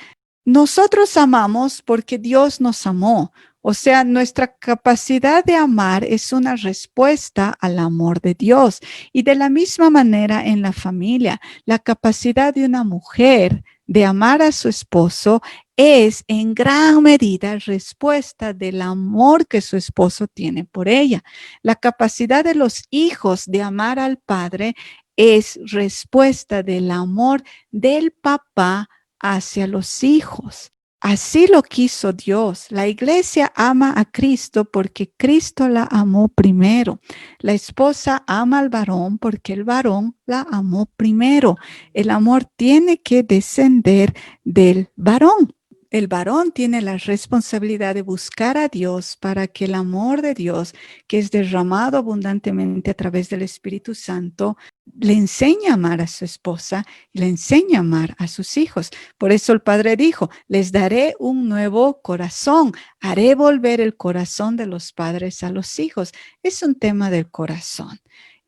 Nosotros amamos porque Dios nos amó. O sea, nuestra capacidad de amar es una respuesta al amor de Dios. Y de la misma manera en la familia, la capacidad de una mujer de amar a su esposo es en gran medida respuesta del amor que su esposo tiene por ella. La capacidad de los hijos de amar al padre es respuesta del amor del papá hacia los hijos. Así lo quiso Dios. La iglesia ama a Cristo porque Cristo la amó primero. La esposa ama al varón porque el varón la amó primero. El amor tiene que descender del varón. El varón tiene la responsabilidad de buscar a Dios para que el amor de Dios, que es derramado abundantemente a través del Espíritu Santo, le enseñe a amar a su esposa y le enseñe a amar a sus hijos. Por eso el Padre dijo, les daré un nuevo corazón, haré volver el corazón de los padres a los hijos. Es un tema del corazón.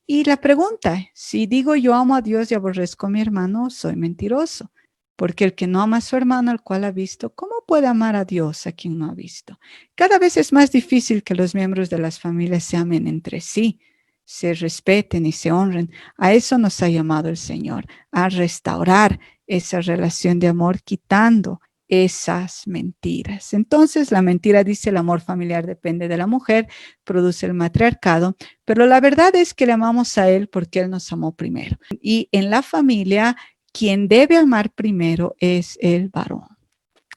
Y la pregunta, si digo yo amo a Dios y aborrezco a mi hermano, soy mentiroso. Porque el que no ama a su hermano, al cual ha visto, ¿cómo puede amar a Dios a quien no ha visto? Cada vez es más difícil que los miembros de las familias se amen entre sí, se respeten y se honren. A eso nos ha llamado el Señor, a restaurar esa relación de amor, quitando esas mentiras. Entonces, la mentira dice el amor familiar depende de la mujer, produce el matriarcado, pero la verdad es que le amamos a Él porque Él nos amó primero. Y en la familia, quien debe amar primero es el varón.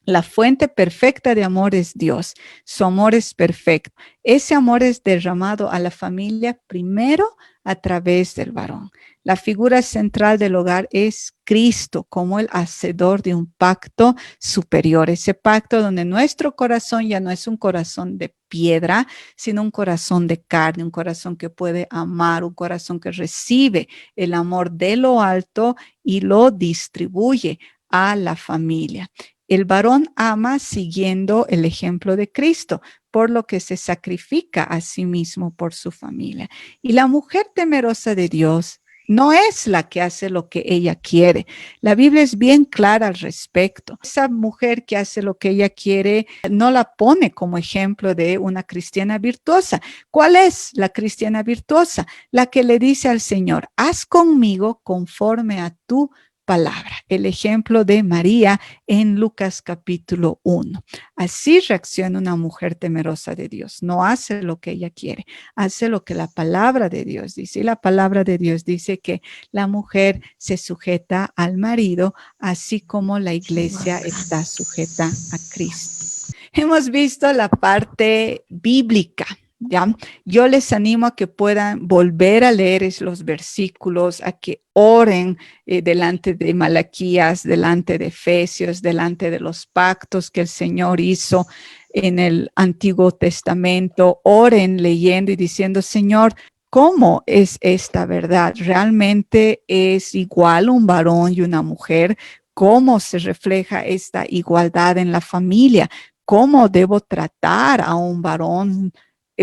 La fuente perfecta de amor es Dios. Su amor es perfecto. Ese amor es derramado a la familia primero a través del varón. La figura central del hogar es Cristo como el hacedor de un pacto superior. Ese pacto donde nuestro corazón ya no es un corazón de piedra, sino un corazón de carne, un corazón que puede amar, un corazón que recibe el amor de lo alto y lo distribuye a la familia. El varón ama siguiendo el ejemplo de Cristo, por lo que se sacrifica a sí mismo por su familia. Y la mujer temerosa de Dios no es la que hace lo que ella quiere. La Biblia es bien clara al respecto. Esa mujer que hace lo que ella quiere no la pone como ejemplo de una cristiana virtuosa. ¿Cuál es la cristiana virtuosa? La que le dice al Señor, haz conmigo conforme a tu palabra. El ejemplo de María en Lucas capítulo 1. Así reacciona una mujer temerosa de Dios. No hace lo que ella quiere, hace lo que la palabra de Dios dice. Y la palabra de Dios dice que la mujer se sujeta al marido, así como la iglesia está sujeta a Cristo. Hemos visto la parte bíblica. ¿Ya? Yo les animo a que puedan volver a leer los versículos, a que oren delante de Malaquías, delante de Efesios, delante de los pactos que el Señor hizo en el Antiguo Testamento. Oren leyendo y diciendo, Señor, ¿cómo es esta verdad? ¿Realmente es igual un varón y una mujer? ¿Cómo se refleja esta igualdad en la familia? ¿Cómo debo tratar a un varón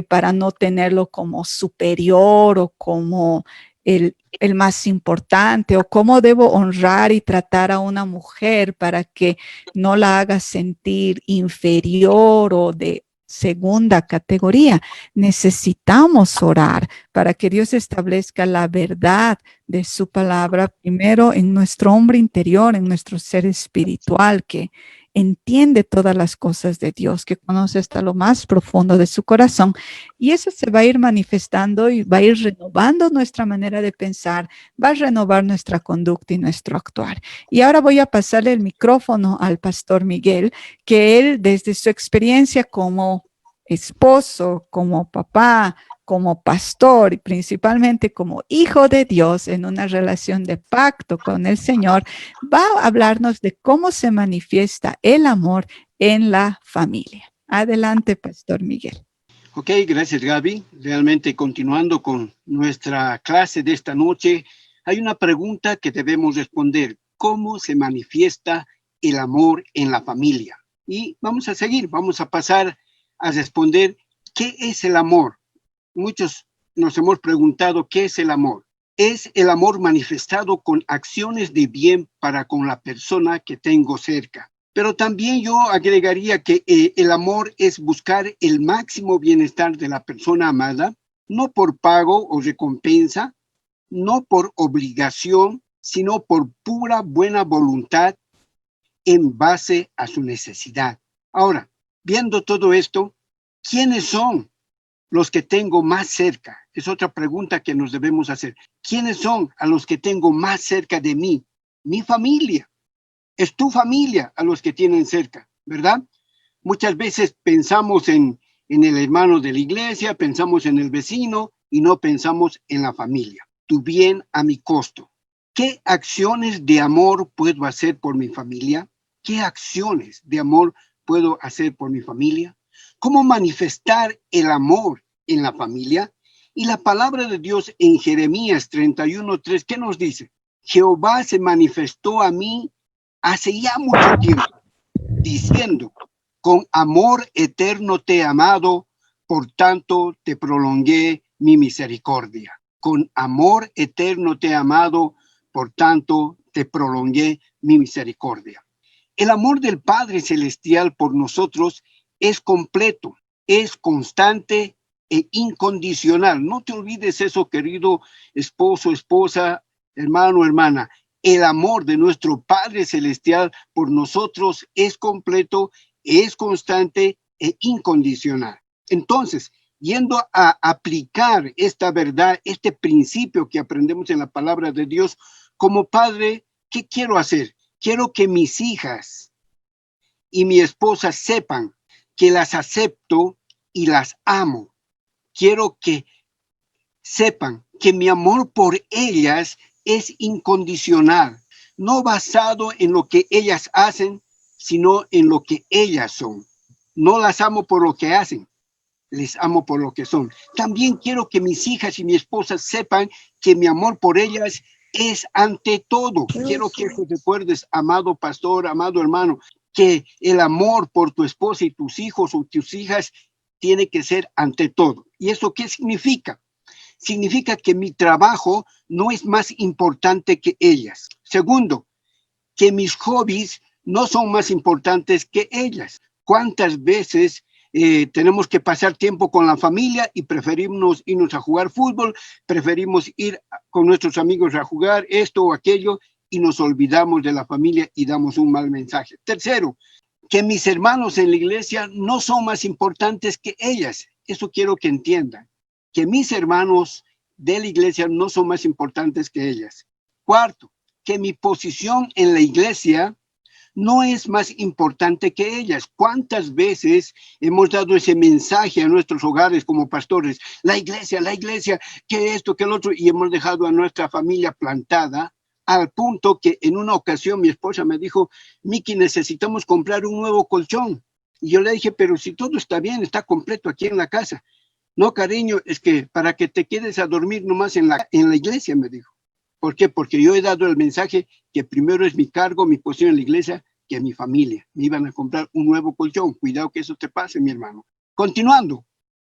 para no tenerlo como superior o como el más importante? ¿O cómo debo honrar y tratar a una mujer para que no la haga sentir inferior o de segunda categoría? Necesitamos orar para que Dios establezca la verdad de su palabra primero en nuestro hombre interior, en nuestro ser espiritual, que entiende todas las cosas de Dios, que conoce hasta lo más profundo de su corazón. Y eso se va a ir manifestando y va a ir renovando nuestra manera de pensar, va a renovar nuestra conducta y nuestro actuar. Y ahora voy a pasarle el micrófono al pastor Miguel, que él desde su experiencia como esposo, como papá, como pastor y principalmente como hijo de Dios en una relación de pacto con el Señor, va a hablarnos de cómo se manifiesta el amor en la familia. Adelante, Pastor Miguel. Ok, gracias Gaby. Realmente continuando con nuestra clase de esta noche, hay una pregunta que debemos responder. ¿Cómo se manifiesta el amor en la familia? Y vamos a seguir, vamos a pasar a responder ¿qué es el amor? Muchos nos hemos preguntado ¿qué es el amor? Es el amor manifestado con acciones de bien para con la persona que tengo cerca. Pero también yo agregaría que el amor es buscar el máximo bienestar de la persona amada, no por pago o recompensa, no por obligación, sino por pura buena voluntad en base a su necesidad. Ahora, viendo todo esto, ¿quiénes son los que tengo más cerca? Es otra pregunta que nos debemos hacer. ¿Quiénes son a los que tengo más cerca de mí? Mi familia. Es tu familia a los que tienen cerca, ¿verdad? Muchas veces pensamos en el hermano de la iglesia, pensamos en el vecino y no pensamos en la familia. Tu bien a mi costo. ¿Qué acciones de amor puedo hacer por mi familia? ¿Qué acciones de amor puedo hacer por mi familia? ¿Cómo manifestar el amor en la familia? Y la palabra de Dios en Jeremías 31:3, ¿qué nos dice? Jehová se manifestó a mí hace ya mucho tiempo, diciendo, con amor eterno te he amado, por tanto te prolongué mi misericordia. con amor eterno te he amado, por tanto te prolongué mi misericordia. El amor del Padre Celestial por nosotros es completo, es constante e incondicional. No te olvides eso, querido esposo, esposa, hermano, hermana. El amor de nuestro Padre Celestial por nosotros es completo, es constante e incondicional. Entonces, yendo a aplicar esta verdad, este principio que aprendemos en la palabra de Dios, como padre, ¿qué quiero hacer? Quiero que mis hijas y mi esposa sepan que las acepto y las amo. Quiero que sepan que mi amor por ellas es incondicional, no basado en lo que ellas hacen, sino en lo que ellas son. No las amo por lo que hacen, les amo por lo que son. También quiero que mis hijas y mi esposa sepan que mi amor por ellas es ante todo. Quiero que recuerdes, amado pastor, amado hermano, que el amor por tu esposa y tus hijos o tus hijas tiene que ser ante todo. ¿Y eso qué significa? Significa que mi trabajo no es más importante que ellas. Segundo, que mis hobbies no son más importantes que ellas. ¿Cuántas veces tenemos que pasar tiempo con la familia y preferimos irnos a jugar fútbol, preferimos ir con nuestros amigos a jugar esto o aquello y nos olvidamos de la familia y damos un mal mensaje? Tercero, que mis hermanos en la iglesia no son más importantes que ellas. Eso quiero que entiendan, que mis hermanos de la iglesia no son más importantes que ellas. Cuarto, que mi posición en la iglesia no es más importante que ellas. ¿Cuántas veces hemos dado ese mensaje a nuestros hogares como pastores? La iglesia, que esto, que el otro, y hemos dejado a nuestra familia plantada al punto que en una ocasión mi esposa me dijo, Miki, necesitamos comprar un nuevo colchón. Y yo le dije, pero si todo está bien, está completo aquí en la casa. No, cariño, es que para que te quedes a dormir nomás en la iglesia, me dijo. ¿Por qué? Porque yo he dado el mensaje que primero es mi cargo, mi posición en la iglesia, que mi familia. Me iban a comprar un nuevo colchón. Cuidado que eso te pase, mi hermano. Continuando,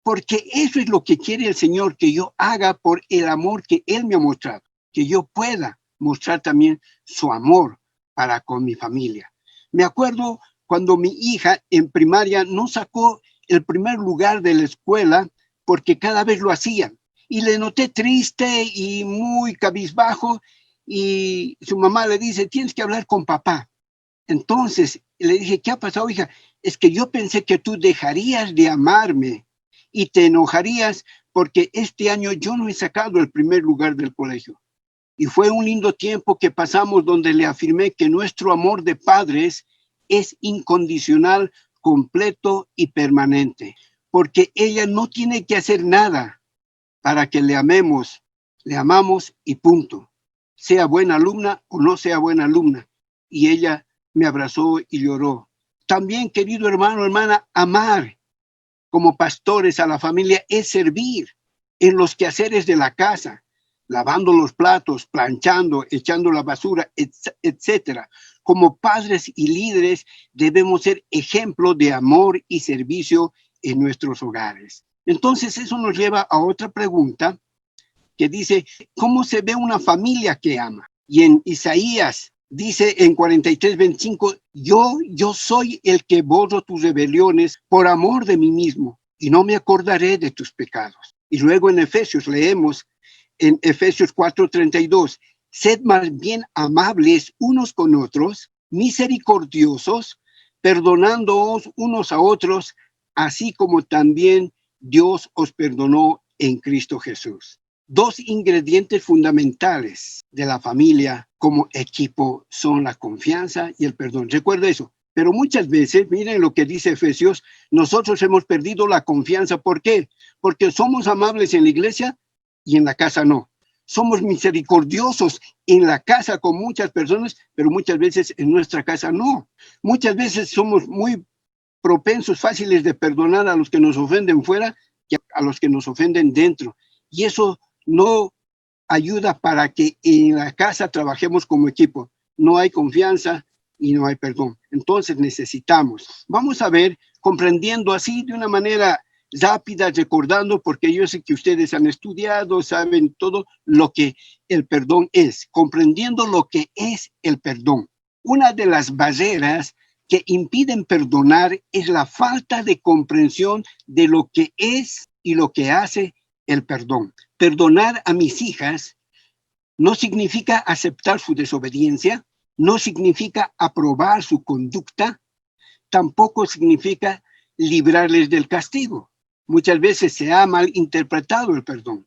porque eso es lo que quiere el Señor, que yo haga por el amor que Él me ha mostrado, que yo pueda mostrar también su amor para con mi familia. Me acuerdo cuando mi hija en primaria no sacó el primer lugar de la escuela porque cada vez lo hacían. Y le noté triste y muy cabizbajo y su mamá le dice, tienes que hablar con papá. Entonces le dije, ¿qué ha pasado, hija? Es que yo pensé que tú dejarías de amarme y te enojarías porque este año yo no he sacado el primer lugar del colegio. Y fue un lindo tiempo que pasamos donde le afirmé que nuestro amor de padres es incondicional, completo y permanente, porque ella no tiene que hacer nada para que le amemos, le amamos y punto. Sea buena alumna o no sea buena alumna. Y ella me abrazó y lloró. También, querido hermano, hermana, amar como pastores a la familia es servir en los quehaceres de la casa, lavando los platos, planchando, echando la basura, etcétera. Como padres y líderes debemos ser ejemplo de amor y servicio en nuestros hogares. Entonces eso nos lleva a otra pregunta que dice, ¿cómo se ve una familia que ama? Y en Isaías dice en 43:25, yo soy el que borro tus rebeliones por amor de mí mismo y no me acordaré de tus pecados. Y luego en Efesios leemos en Efesios 4:32, sed más bien amables unos con otros, misericordiosos, perdonándoos unos a otros, así como también Dios os perdonó en Cristo Jesús. Dos ingredientes fundamentales de la familia como equipo son la confianza y el perdón. Recuerda eso. Pero muchas veces, miren lo que dice Efesios, nosotros hemos perdido la confianza. ¿Por qué? Porque somos amables en la iglesia y en la casa no. Somos misericordiosos en la casa con muchas personas, pero muchas veces en nuestra casa no. Muchas veces somos muy propensos, fáciles de perdonar a los que nos ofenden fuera que a los que nos ofenden dentro. Y eso no ayuda para que en la casa trabajemos como equipo. No hay confianza y no hay perdón. Entonces necesitamos, vamos a ver, comprendiendo así de una manera rápida recordando, porque yo sé que ustedes han estudiado, saben todo lo que el perdón es, comprendiendo lo que es el perdón. Una de las barreras que impiden perdonar es la falta de comprensión de lo que es y lo que hace el perdón. Perdonar a mis hijas no significa aceptar su desobediencia, no significa aprobar su conducta, tampoco significa librarles del castigo. Muchas veces se ha malinterpretado el perdón.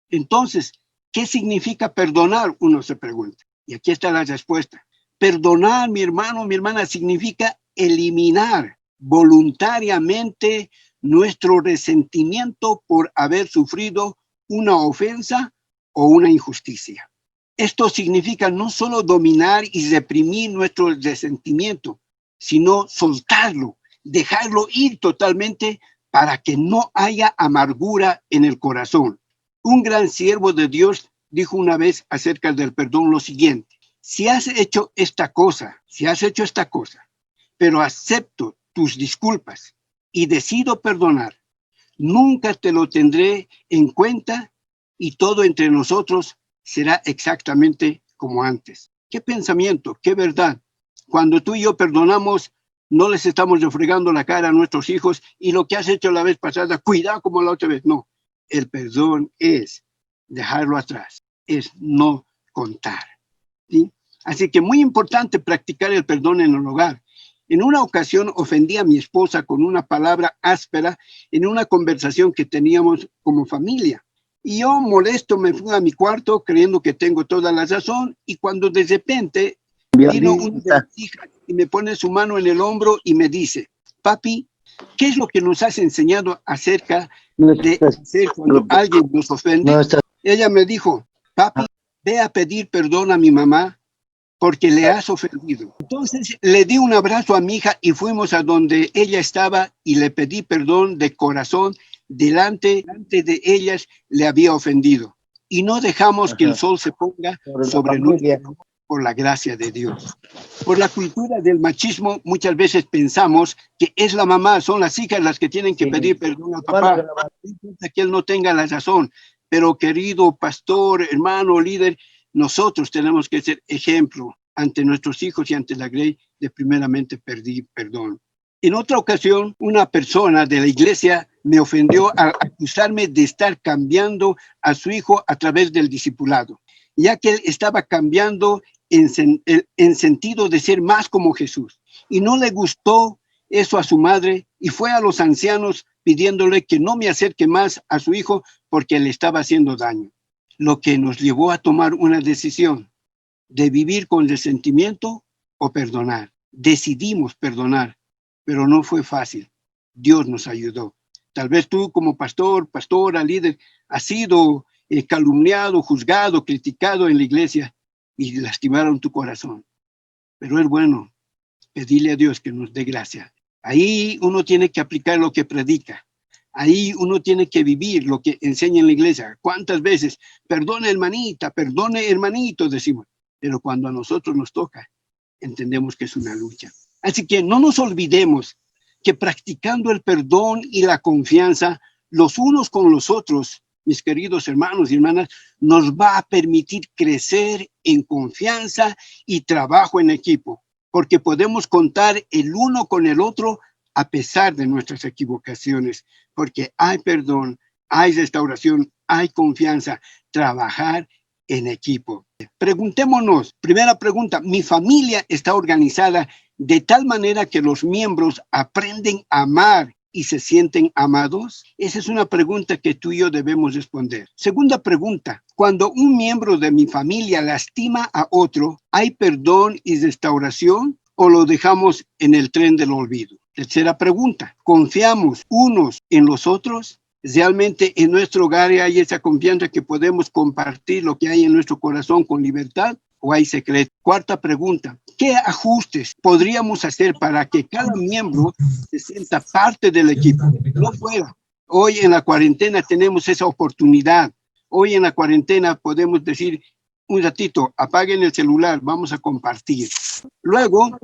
Entonces, ¿qué significa perdonar? Uno se pregunta. Y aquí está la respuesta. Perdonar, mi hermano, mi hermana, significa eliminar voluntariamente nuestro resentimiento por haber sufrido una ofensa o una injusticia. Esto significa no solo dominar y reprimir nuestro resentimiento, sino soltarlo, dejarlo ir totalmente para que no haya amargura en el corazón. Un gran siervo de Dios dijo una vez acerca del perdón lo siguiente: si has hecho esta cosa, pero acepto tus disculpas y decido perdonar, nunca te lo tendré en cuenta y todo entre nosotros será exactamente como antes. ¿Qué pensamiento? ¿Qué verdad? Cuando tú y yo perdonamos, no les estamos refregando la cara a nuestros hijos y lo que has hecho la vez pasada, cuidado como la otra vez. No, el perdón es dejarlo atrás, es no contar. ¿Sí? Así que muy importante practicar el perdón en el hogar. En una ocasión ofendí a mi esposa con una palabra áspera en una conversación que teníamos como familia. Y yo molesto me fui a mi cuarto creyendo que tengo toda la razón, y cuando de repente vino una de mis hijas y me pone su mano en el hombro y me dice: papi, ¿qué es lo que nos has enseñado acerca de hacer cuando alguien nos ofende? Ella me dijo: papi, ve a pedir perdón a mi mamá porque le has ofendido. Entonces le di un abrazo a mi hija y fuimos a donde ella estaba y le pedí perdón de corazón. Delante de ellas le había ofendido. Y no dejamos que el sol se ponga sobre nosotros por la gracia de Dios. Por la cultura del machismo, muchas veces pensamos que es la mamá, son las hijas las que tienen que pedir perdón al papá. No importa que él no tenga la razón, pero querido pastor, hermano, líder, nosotros tenemos que ser ejemplo ante nuestros hijos y ante la grey de primeramente pedir perdón. En otra ocasión, una persona de la iglesia me ofendió al acusarme de estar cambiando a su hijo a través del discipulado, ya que él estaba cambiando en sentido de ser más como Jesús. Y no le gustó eso a su madre y fue a los ancianos pidiéndole que no me acerque más a su hijo porque le estaba haciendo daño. Lo que nos llevó a tomar una decisión de vivir con resentimiento o perdonar. Decidimos perdonar, pero no fue fácil. Dios nos ayudó. Tal vez tú como pastor, pastora, líder, has sido calumniado, juzgado, criticado en la iglesia y lastimaron tu corazón. Pero es bueno pedirle a Dios que nos dé gracia. Ahí uno tiene que aplicar lo que predica. Ahí uno tiene que vivir lo que enseña en la iglesia. ¿Cuántas veces? Perdone hermanita, perdone hermanito, decimos. Pero cuando a nosotros nos toca, entendemos que es una lucha. Así que no nos olvidemos que practicando el perdón y la confianza los unos con los otros, mis queridos hermanos y hermanas, nos va a permitir crecer en confianza y trabajo en equipo, porque podemos contar el uno con el otro a pesar de nuestras equivocaciones, porque hay perdón, hay restauración, hay confianza, trabajar en equipo. Preguntémonos, primera pregunta, ¿mi familia está organizada de tal manera que los miembros aprenden a amar y se sienten amados? Esa es una pregunta que tú y yo debemos responder. Segunda pregunta, cuando un miembro de mi familia lastima a otro, ¿hay perdón y restauración o lo dejamos en el tren del olvido? Tercera pregunta, ¿confiamos unos en los otros? ¿Realmente en nuestro hogar hay esa confianza que podemos compartir lo que hay en nuestro corazón con libertad o hay secreto? Cuarta pregunta, ¿qué ajustes podríamos hacer para que cada miembro se sienta parte del equipo? No fuera. Hoy en la cuarentena tenemos esa oportunidad. Hoy en la cuarentena podemos decir, un ratito, apaguen el celular, vamos a compartir. Luego,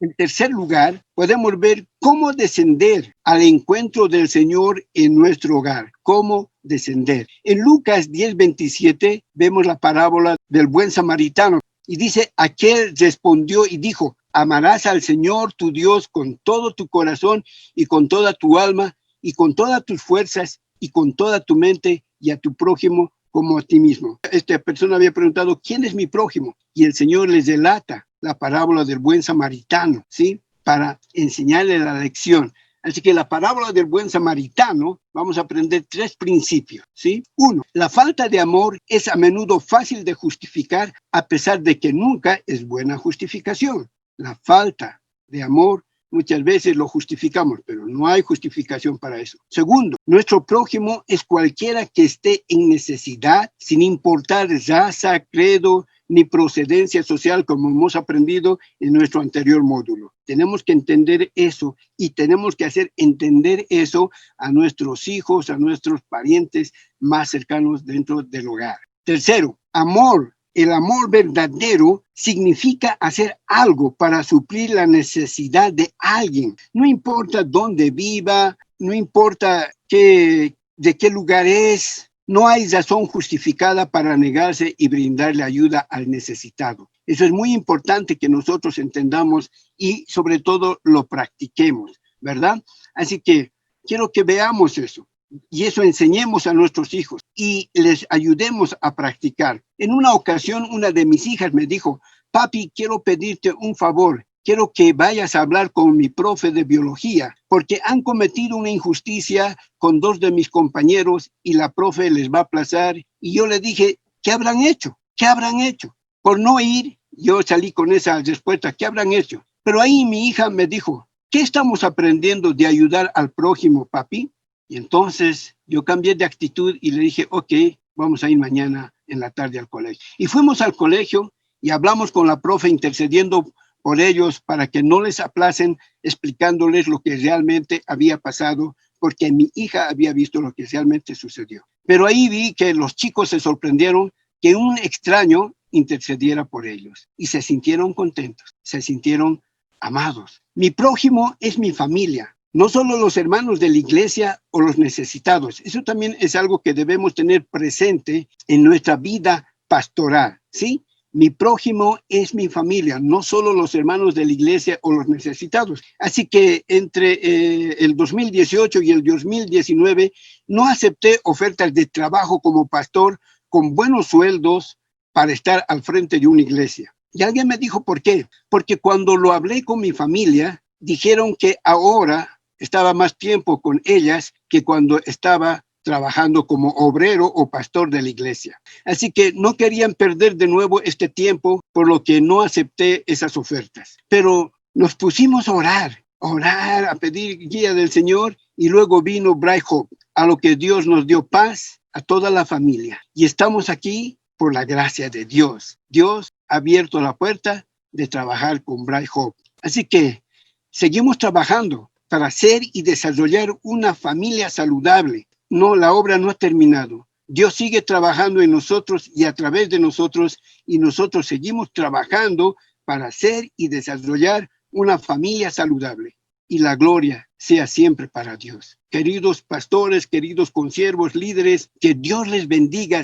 en tercer lugar, podemos ver cómo descender al encuentro del Señor en nuestro hogar. Cómo descender. En Lucas 10:27 vemos la parábola del buen samaritano. Y dice, aquel respondió y dijo, amarás al Señor tu Dios con todo tu corazón y con toda tu alma y con todas tus fuerzas y con toda tu mente y a tu prójimo como a ti mismo. Esta persona había preguntado, ¿quién es mi prójimo? Y el Señor les relata la parábola del buen samaritano, ¿sí? Para enseñarle la lección. Así que la parábola del buen samaritano, vamos a aprender 3 principios, ¿sí? 1, la falta de amor es a menudo fácil de justificar a pesar de que nunca es buena justificación. La falta de amor muchas veces lo justificamos, pero no hay justificación para eso. Segundo, nuestro prójimo es cualquiera que esté en necesidad, sin importar raza, credo, ni procedencia social, como hemos aprendido en nuestro anterior módulo. Tenemos que entender eso y tenemos que hacer entender eso a nuestros hijos, a nuestros parientes más cercanos dentro del hogar. Tercero, amor. El amor verdadero significa hacer algo para suplir la necesidad de alguien. No importa dónde viva, no importa de qué lugar es, no hay razón justificada para negarse y brindarle ayuda al necesitado. Eso es muy importante que nosotros entendamos y sobre todo lo practiquemos, ¿verdad? Así que quiero que veamos eso. Y eso enseñemos a nuestros hijos y les ayudemos a practicar. En una ocasión, una de mis hijas me dijo, papi, quiero pedirte un favor. Quiero que vayas a hablar con mi profe de biología, porque han cometido una injusticia con 2 de mis compañeros y la profe les va a aplazar. Y yo le dije, ¿qué habrán hecho? ¿Qué habrán hecho? Por no ir, yo salí con esa respuesta, ¿qué habrán hecho? Pero ahí mi hija me dijo, ¿qué estamos aprendiendo de ayudar al prójimo, papi? Y entonces yo cambié de actitud y le dije, ok, vamos a ir mañana en la tarde al colegio. Y fuimos al colegio y hablamos con la profe intercediendo por ellos para que no les aplacen, explicándoles lo que realmente había pasado, porque mi hija había visto lo que realmente sucedió. Pero ahí vi que los chicos se sorprendieron que un extraño intercediera por ellos y se sintieron contentos, se sintieron amados. Mi prójimo es mi familia. No solo los hermanos de la iglesia o los necesitados. Eso también es algo que debemos tener presente en nuestra vida pastoral, ¿sí? Mi prójimo es mi familia, no solo los hermanos de la iglesia o los necesitados. Así que entre el 2018 y el 2019 no acepté ofertas de trabajo como pastor con buenos sueldos para estar al frente de una iglesia. Y alguien me dijo, ¿por qué? Porque cuando lo hablé con mi familia, dijeron que ahora estaba más tiempo con ellas que cuando estaba trabajando como obrero o pastor de la iglesia. Así que no querían perder de nuevo este tiempo, por lo que no acepté esas ofertas. Pero nos pusimos a orar, a pedir guía del Señor, y luego vino Bright Hope, a lo que Dios nos dio paz a toda la familia. Y estamos aquí por la gracia de Dios. Dios ha abierto la puerta de trabajar con Bright Hope. Así que seguimos trabajando para hacer y desarrollar una familia saludable. No, la obra no ha terminado. Dios sigue trabajando en nosotros y a través de nosotros, y nosotros seguimos trabajando para hacer y desarrollar una familia saludable. Y la gloria sea siempre para Dios. Queridos pastores, queridos consiervos, líderes, que Dios les bendiga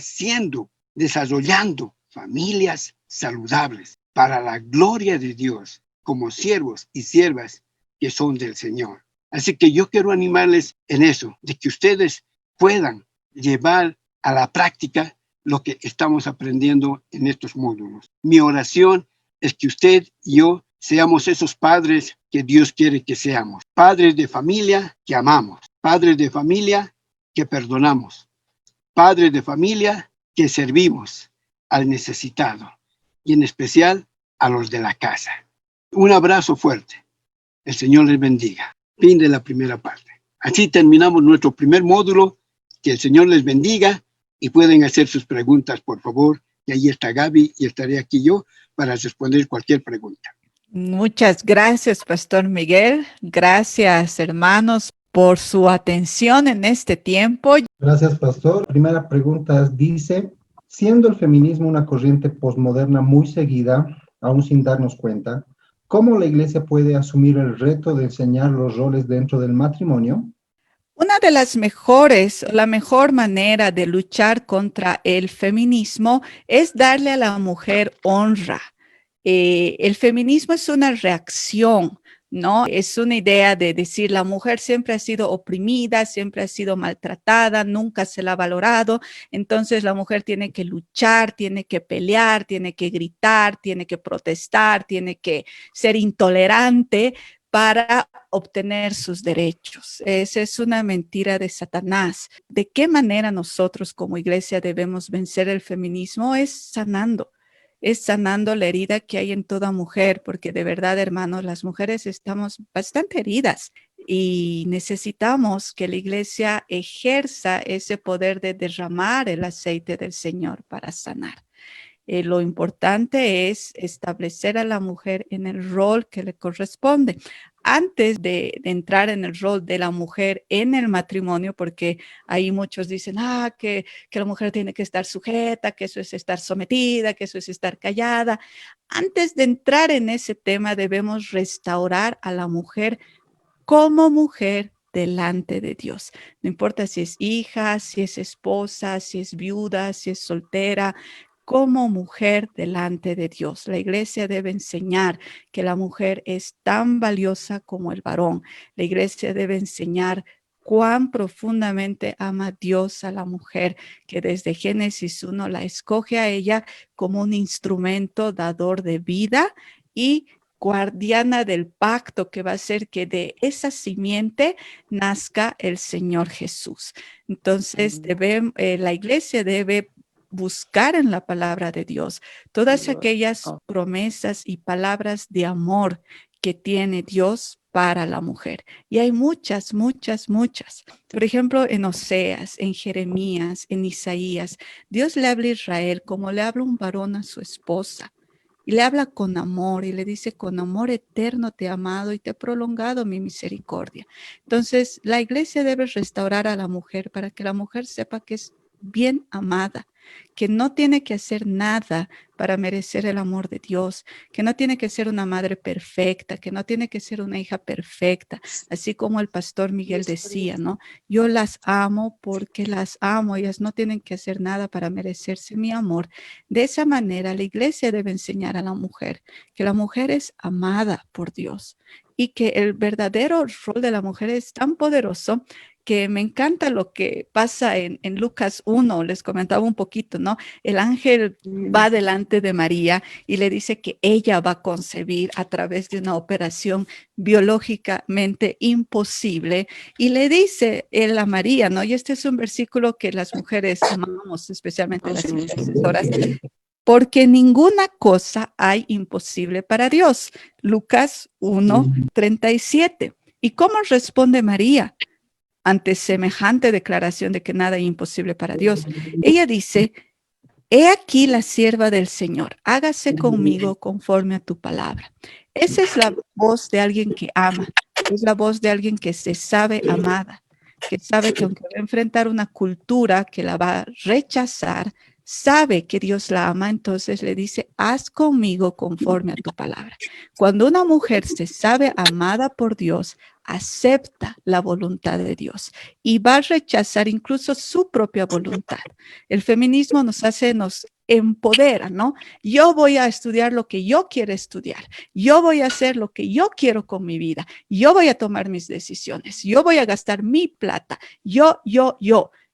desarrollando familias saludables para la gloria de Dios, como siervos y siervas que son del Señor. Así que yo quiero animarles en eso, de que ustedes puedan llevar a la práctica lo que estamos aprendiendo en estos módulos. Mi oración es que usted y yo seamos esos padres que Dios quiere que seamos. Padres de familia que amamos. Padres de familia que perdonamos. Padres de familia que servimos al necesitado. Y en especial a los de la casa. Un abrazo fuerte. El Señor les bendiga. Fin de la primera parte. Así terminamos nuestro primer módulo. Que el Señor les bendiga y pueden hacer sus preguntas, por favor. Y ahí está Gaby y estaré aquí yo para responder cualquier pregunta. Muchas gracias, Pastor Miguel. Gracias, hermanos, por su atención en este tiempo. Gracias, Pastor. Primera pregunta dice, Siendo el feminismo una corriente posmoderna muy seguida, aún sin darnos cuenta, ¿cómo la Iglesia puede asumir el reto de enseñar los roles dentro del matrimonio? Una de las mejores, o la mejor manera de luchar contra el feminismo es darle a la mujer honra. El feminismo es una reacción, ¿no? Es una idea de decir la mujer siempre ha sido oprimida, siempre ha sido maltratada, nunca se la ha valorado, entonces la mujer tiene que luchar, tiene que pelear, tiene que gritar, tiene que protestar, tiene que ser intolerante para obtener sus derechos. Esa es una mentira de Satanás. ¿De qué manera nosotros como iglesia debemos vencer el feminismo? Es sanando la herida que hay en toda mujer, porque de verdad, hermanos, las mujeres estamos bastante heridas y necesitamos que la iglesia ejerza ese poder de derramar el aceite del Señor para sanar. Lo importante es establecer a la mujer en el rol que le corresponde. Antes de entrar en el rol de la mujer en el matrimonio, porque ahí muchos dicen, que la mujer tiene que estar sujeta, que eso es estar sometida, que eso es estar callada. Antes de entrar en ese tema, debemos restaurar a la mujer como mujer delante de Dios. No importa si es hija, si es esposa, si es viuda, si es soltera, como mujer delante de Dios. La iglesia debe enseñar que la mujer es tan valiosa como el varón. La iglesia debe enseñar cuán profundamente ama Dios a la mujer, que desde Génesis 1 la escoge a ella como un instrumento dador de vida y guardiana del pacto, que va a hacer que de esa simiente nazca el Señor Jesús. Entonces, la iglesia debe buscar en la palabra de Dios todas aquellas promesas y palabras de amor que tiene Dios para la mujer. Y hay muchas, muchas, muchas. Por ejemplo, en Oseas, en Jeremías, en Isaías, Dios le habla a Israel como le habla un varón a su esposa. Y le habla con amor y le dice, con amor eterno te he amado y te he prolongado mi misericordia. Entonces, la iglesia debe restaurar a la mujer para que la mujer sepa que es bien amada, que no tiene que hacer nada para merecer el amor de Dios, que no tiene que ser una madre perfecta, que no tiene que ser una hija perfecta, así como el pastor Miguel decía, ¿no? Yo las amo porque las amo, ellas no tienen que hacer nada para merecerse mi amor. De esa manera, la iglesia debe enseñar a la mujer que la mujer es amada por Dios y que el verdadero rol de la mujer es tan poderoso que me encanta lo que pasa en Lucas 1, les comentaba un poquito, ¿no? El ángel va delante de María y le dice que ella va a concebir a través de una operación biológicamente imposible y le dice él a María, ¿no? Y este es un versículo que las mujeres amamos, especialmente las intercesoras, porque ninguna cosa hay imposible para Dios. Lucas 1:37. ¿Y cómo responde María ante semejante declaración de que nada es imposible para Dios? Ella dice, he aquí la sierva del Señor, hágase conmigo conforme a tu palabra. Esa es la voz de alguien que ama, es la voz de alguien que se sabe amada, que sabe que aunque va a enfrentar una cultura que la va a rechazar, sabe que Dios la ama, entonces le dice, haz conmigo conforme a tu palabra. Cuando una mujer se sabe amada por Dios, acepta la voluntad de Dios y va a rechazar incluso su propia voluntad. El feminismo nos empodera, ¿no? Yo voy a estudiar lo que yo quiero estudiar. Yo voy a hacer lo que yo quiero con mi vida. Yo voy a tomar mis decisiones. Yo voy a gastar mi plata. Yo.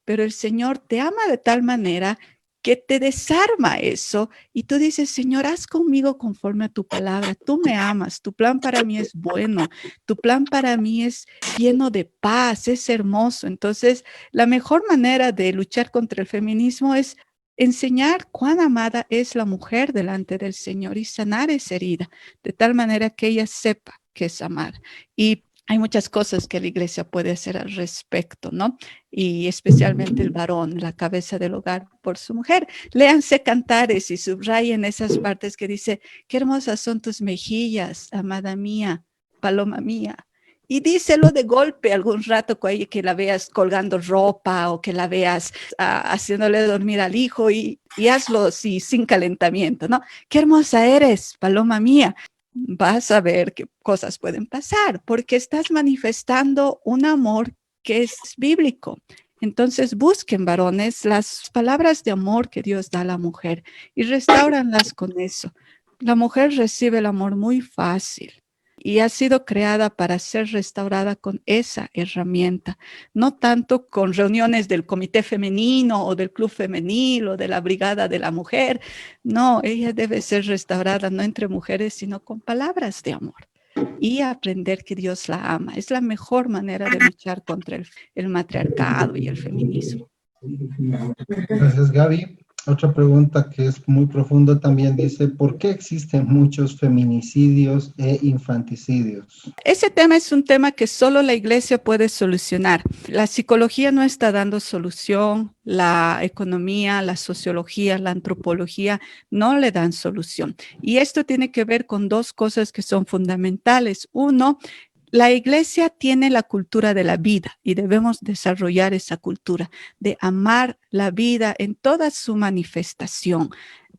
Pero el Señor te ama de tal manera que te desarma eso y tú dices, Señor, haz conmigo conforme a tu palabra. Tú me amas. Tu plan para mí es bueno. Tu plan para mí es lleno de paz, es hermoso. Entonces, la mejor manera de luchar contra el feminismo es enseñar cuán amada es la mujer delante del Señor y sanar esa herida, de tal manera que ella sepa que es amada. Y hay muchas cosas que la iglesia puede hacer al respecto, ¿no? Y especialmente el varón, la cabeza del hogar por su mujer. Léanse Cantares y subrayen esas partes que dice, qué hermosas son tus mejillas, amada mía, paloma mía. Y díselo de golpe algún rato que la veas colgando ropa o que la veas haciéndole dormir al hijo y hazlo así, sin calentamiento, ¿no? Qué hermosa eres, paloma mía. Vas a ver qué cosas pueden pasar porque estás manifestando un amor que es bíblico. Entonces busquen, varones, las palabras de amor que Dios da a la mujer y restáuranlas con eso. La mujer recibe el amor muy fácil y ha sido creada para ser restaurada con esa herramienta, no tanto con reuniones del comité femenino o del club femenil o de la brigada de la mujer. No, ella debe ser restaurada no entre mujeres, sino con palabras de amor y aprender que Dios la ama. Es la mejor manera de luchar contra el matriarcado y el feminismo. Gracias, Gaby. Otra pregunta que es muy profunda también dice, ¿por qué existen muchos feminicidios e infanticidios? Ese tema es un tema que solo la iglesia puede solucionar. La psicología no está dando solución, la economía, la sociología, la antropología no le dan solución. Y esto tiene que ver con dos cosas que son fundamentales. Uno, la iglesia tiene la cultura de la vida y debemos desarrollar esa cultura de amar la vida en toda su manifestación.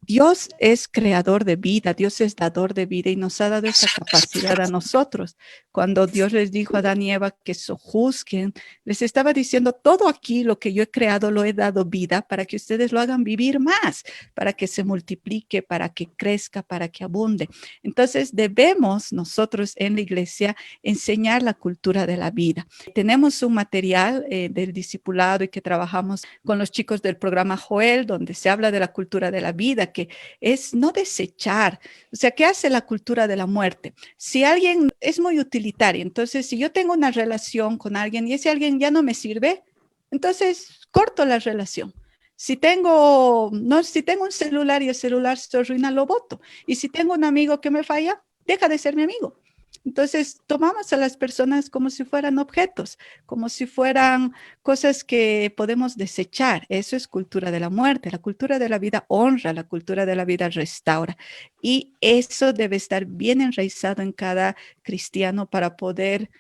Dios es creador de vida, Dios es dador de vida y nos ha dado esa capacidad a nosotros. Cuando Dios les dijo a Adán y Eva que sojuzguen, les estaba diciendo, todo aquí lo que yo he creado lo he dado vida para que ustedes lo hagan vivir más, para que se multiplique, para que crezca, para que abunde. Entonces debemos nosotros en la iglesia enseñar la cultura de la vida. Tenemos un material del discipulado y que trabajamos con los chicos del programa Joel, donde se habla de la cultura de la vida, que es no desechar. O sea, ¿qué hace la cultura de la muerte? Si alguien es muy utilitario, entonces si yo tengo una relación con alguien y ese alguien ya no me sirve, entonces corto la relación. Si tengo un celular y el celular se arruina, lo boto. Y si tengo un amigo que me falla, deja de ser mi amigo. Entonces, tomamos a las personas como si fueran objetos, como si fueran cosas que podemos desechar. Eso es cultura de la muerte. La cultura de la vida honra, la cultura de la vida restaura. Y eso debe estar bien enraizado en cada cristiano para poder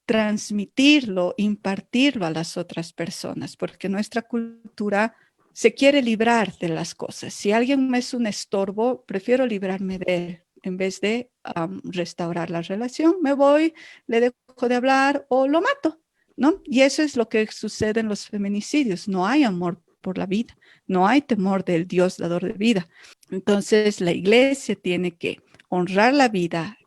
transmitirlo, impartirlo a las otras personas, porque nuestra cultura se quiere librar de las cosas. Si alguien me es un estorbo, prefiero librarme de él. En vez de restaurar la relación, me voy, le dejo de hablar o lo mato, ¿no? Y eso es lo que sucede en los feminicidios. No hay amor por la vida, no hay temor del Dios dador de vida. Entonces, la iglesia tiene que honrar la vida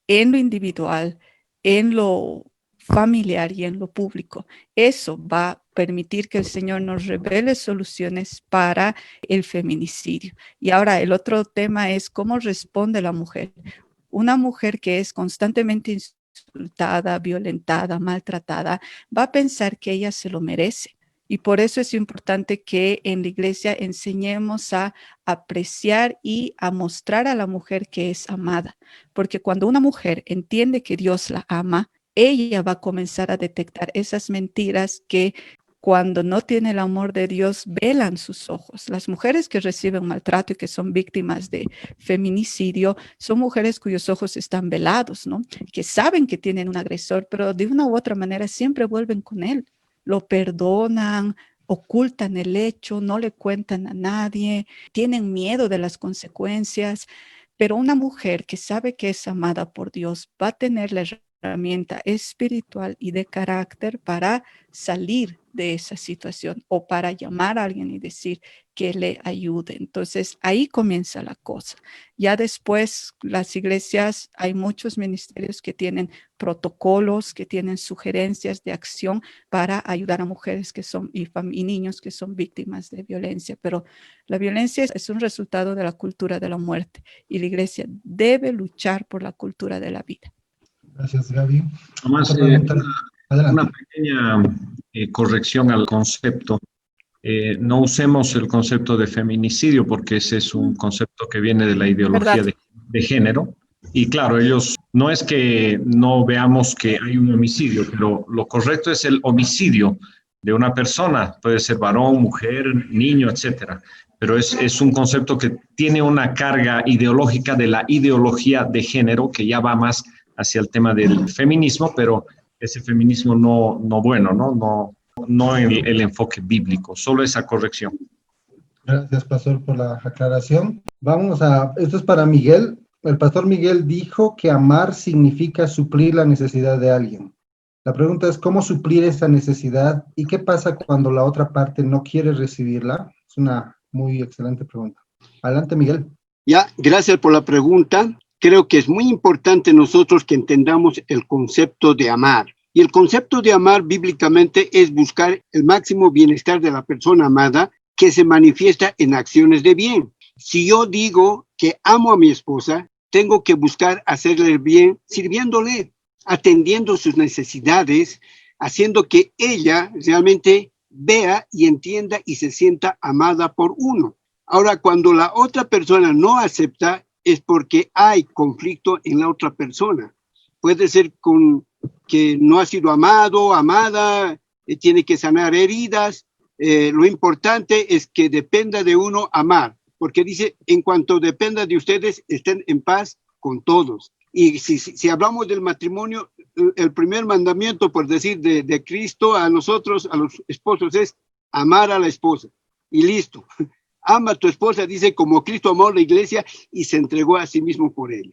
en lo individual, en lo familiar y en lo público. Eso va a permitir que el Señor nos revele soluciones para el feminicidio. Y ahora el otro tema es cómo responde la mujer. Una mujer que es constantemente insultada, violentada, maltratada, va a pensar que ella se lo merece. Y por eso es importante que en la iglesia enseñemos a apreciar y a mostrar a la mujer que es amada. Porque cuando una mujer entiende que Dios la ama, ella va a comenzar a detectar esas mentiras que cuando no tiene el amor de Dios velan sus ojos. Las mujeres que reciben maltrato y que son víctimas de feminicidio son mujeres cuyos ojos están velados, ¿no? Que saben que tienen un agresor, pero de una u otra manera siempre vuelven con él. Lo perdonan, ocultan el hecho, no le cuentan a nadie, tienen miedo de las consecuencias. Pero una mujer que sabe que es amada por Dios va a tener la herramienta espiritual y de carácter para salir de esa situación o para llamar a alguien y decir que le ayude. Entonces ahí comienza la cosa. Ya después las iglesias, hay muchos ministerios que tienen protocolos, que tienen sugerencias de acción para ayudar a mujeres que son y niños que son víctimas de violencia. Pero la violencia es un resultado de la cultura de la muerte y la iglesia debe luchar por la cultura de la vida. Gracias, Gaby. Además, una pequeña corrección al concepto. No usemos el concepto de feminicidio porque ese es un concepto que viene de la ideología de género. Y claro, ellos, no es que no veamos que hay un homicidio, pero lo correcto es el homicidio de una persona. Puede ser varón, mujer, niño, etcétera. Pero es un concepto que tiene una carga ideológica de la ideología de género que ya va más hacia el tema del feminismo, pero ese feminismo no bueno, no el enfoque bíblico, solo esa corrección. Gracias, pastor, por la aclaración. Esto es para Miguel. El pastor Miguel dijo que amar significa suplir la necesidad de alguien. La pregunta es, ¿cómo suplir esa necesidad? ¿Y qué pasa cuando la otra parte no quiere recibirla? Es una muy excelente pregunta. Adelante, Miguel. Ya, gracias por la pregunta. Creo que es muy importante nosotros que entendamos el concepto de amar. Y el concepto de amar bíblicamente es buscar el máximo bienestar de la persona amada que se manifiesta en acciones de bien. Si yo digo que amo a mi esposa, tengo que buscar hacerle el bien sirviéndole, atendiendo sus necesidades, haciendo que ella realmente vea y entienda y se sienta amada por uno. Ahora, cuando la otra persona no acepta, es porque hay conflicto en la otra persona. Puede ser que no ha sido amado, amada, tiene que sanar heridas. Lo importante es que dependa de uno amar, porque dice, en cuanto dependa de ustedes, estén en paz con todos. Y si hablamos del matrimonio, el primer mandamiento, por decir, de Cristo a nosotros, a los esposos, es amar a la esposa. Y listo. Ama a tu esposa, dice, como Cristo amó a la iglesia y se entregó a sí mismo por ella.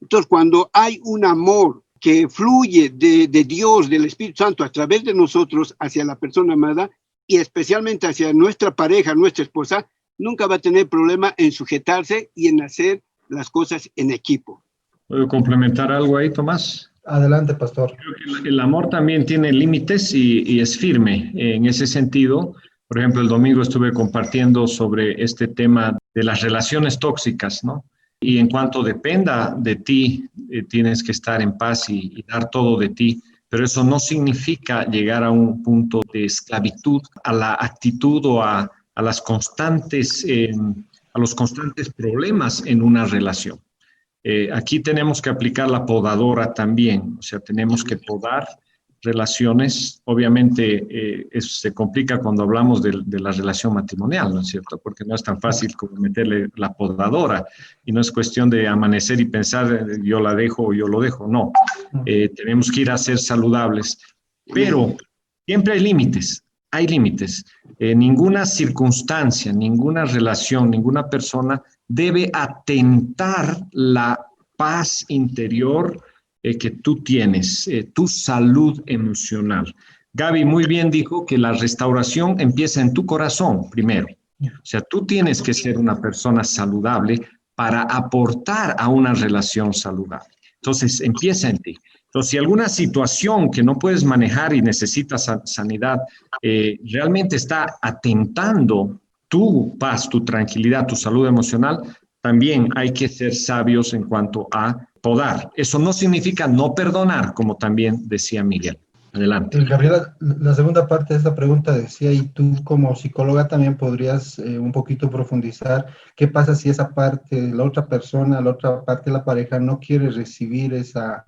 Entonces, cuando hay un amor que fluye de Dios, del Espíritu Santo, a través de nosotros hacia la persona amada, y especialmente hacia nuestra pareja, nuestra esposa, nunca va a tener problema en sujetarse y en hacer las cosas en equipo. ¿Puedo complementar algo ahí, Tomás? Adelante, pastor. Creo que el amor también tiene límites y es firme. En ese sentido, por ejemplo, el domingo estuve compartiendo sobre este tema de las relaciones tóxicas, ¿no? Y en cuanto dependa de ti, tienes que estar en paz y dar todo de ti. Pero eso no significa llegar a un punto de esclavitud, a la actitud o a los constantes problemas en una relación. Aquí tenemos que aplicar la podadora también, o sea, tenemos que podar relaciones. Obviamente eso se complica cuando hablamos de la relación matrimonial, ¿no es cierto? Porque no es tan fácil como meterle la podadora y no es cuestión de amanecer y pensar yo la dejo o yo lo dejo, no. Tenemos que ir a ser saludables, pero siempre hay límites, hay límites. Ninguna circunstancia, ninguna relación, ninguna persona debe atentar la paz interior que tú tienes, tu salud emocional. Gaby muy bien dijo que la restauración empieza en tu corazón primero. O sea, tú tienes que ser una persona saludable para aportar a una relación saludable. Entonces, empieza en ti. Entonces, si alguna situación que no puedes manejar y necesitas sanidad, realmente está atentando tu paz, tu tranquilidad, tu salud emocional, también hay que ser sabios en cuanto a podar. Eso no significa no perdonar, como también decía Miguel. Adelante. Gabriela, la segunda parte de esta pregunta decía, y tú como psicóloga también podrías un poquito profundizar, ¿qué pasa si esa parte, la otra persona, la otra parte de la pareja no quiere recibir esa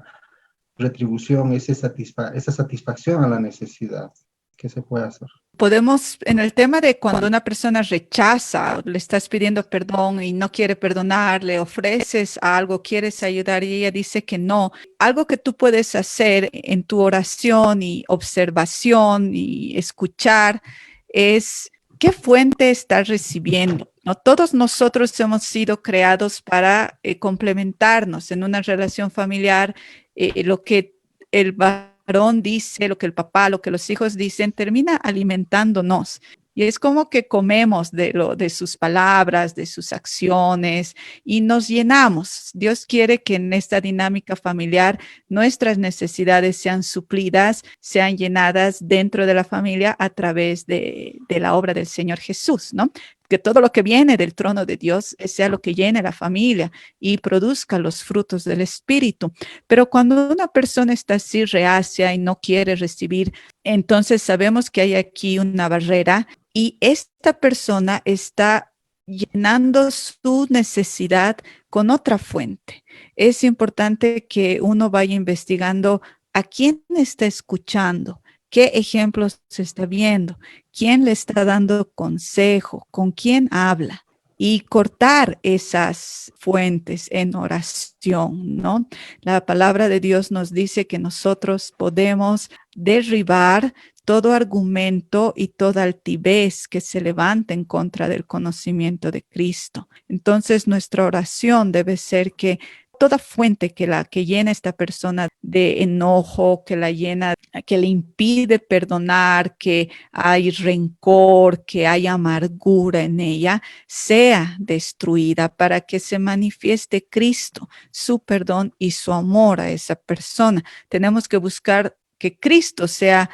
retribución, esa satisfacción a la necesidad? ¿Qué se puede hacer? Podemos, en el tema de cuando una persona rechaza, le estás pidiendo perdón y no quiere perdonar, le ofreces algo, quieres ayudar y ella dice que no. Algo que tú puedes hacer en tu oración y observación y escuchar es qué fuente estás recibiendo. No todos nosotros hemos sido creados para complementarnos en una relación familiar. Lo que el varón dice, lo que el papá, lo que los hijos dicen, termina alimentándonos. Y es como que comemos de sus palabras, de sus acciones y nos llenamos. Dios quiere que en esta dinámica familiar nuestras necesidades sean suplidas, sean llenadas dentro de la familia a través de la obra del Señor Jesús, ¿no? Que todo lo que viene del trono de Dios sea lo que llene la familia y produzca los frutos del Espíritu. Pero cuando una persona está así reacia y no quiere recibir, entonces sabemos que hay aquí una barrera y esta persona está llenando su necesidad con otra fuente. Es importante que uno vaya investigando a quién está escuchando, qué ejemplos se está viendo, quién le está dando consejo, con quién habla. y cortar esas fuentes en oración, ¿no? La palabra de Dios nos dice que nosotros podemos derribar todo argumento y toda altivez que se levante en contra del conocimiento de Cristo. Entonces, nuestra oración debe ser que toda fuente que llena a esta persona de enojo, que la llena, que le impide perdonar, que hay rencor, que hay amargura en ella, sea destruida para que se manifieste Cristo, su perdón y su amor a esa persona. Tenemos que buscar que Cristo sea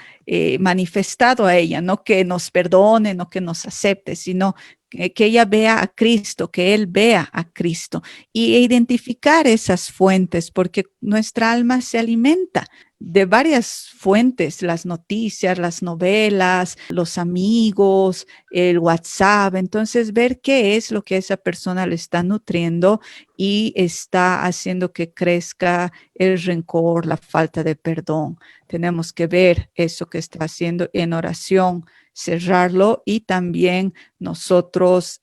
manifestado a ella, no que nos perdone, no que nos acepte, sino que ella vea a Cristo, que Él vea a Cristo y identificar esas fuentes, porque nuestra alma se alimenta de varias fuentes, las noticias, las novelas, los amigos, el WhatsApp. Entonces, ver qué es lo que esa persona le está nutriendo y está haciendo que crezca el rencor, la falta de perdón. Tenemos que ver eso que está haciendo en oración, cerrarlo y también nosotros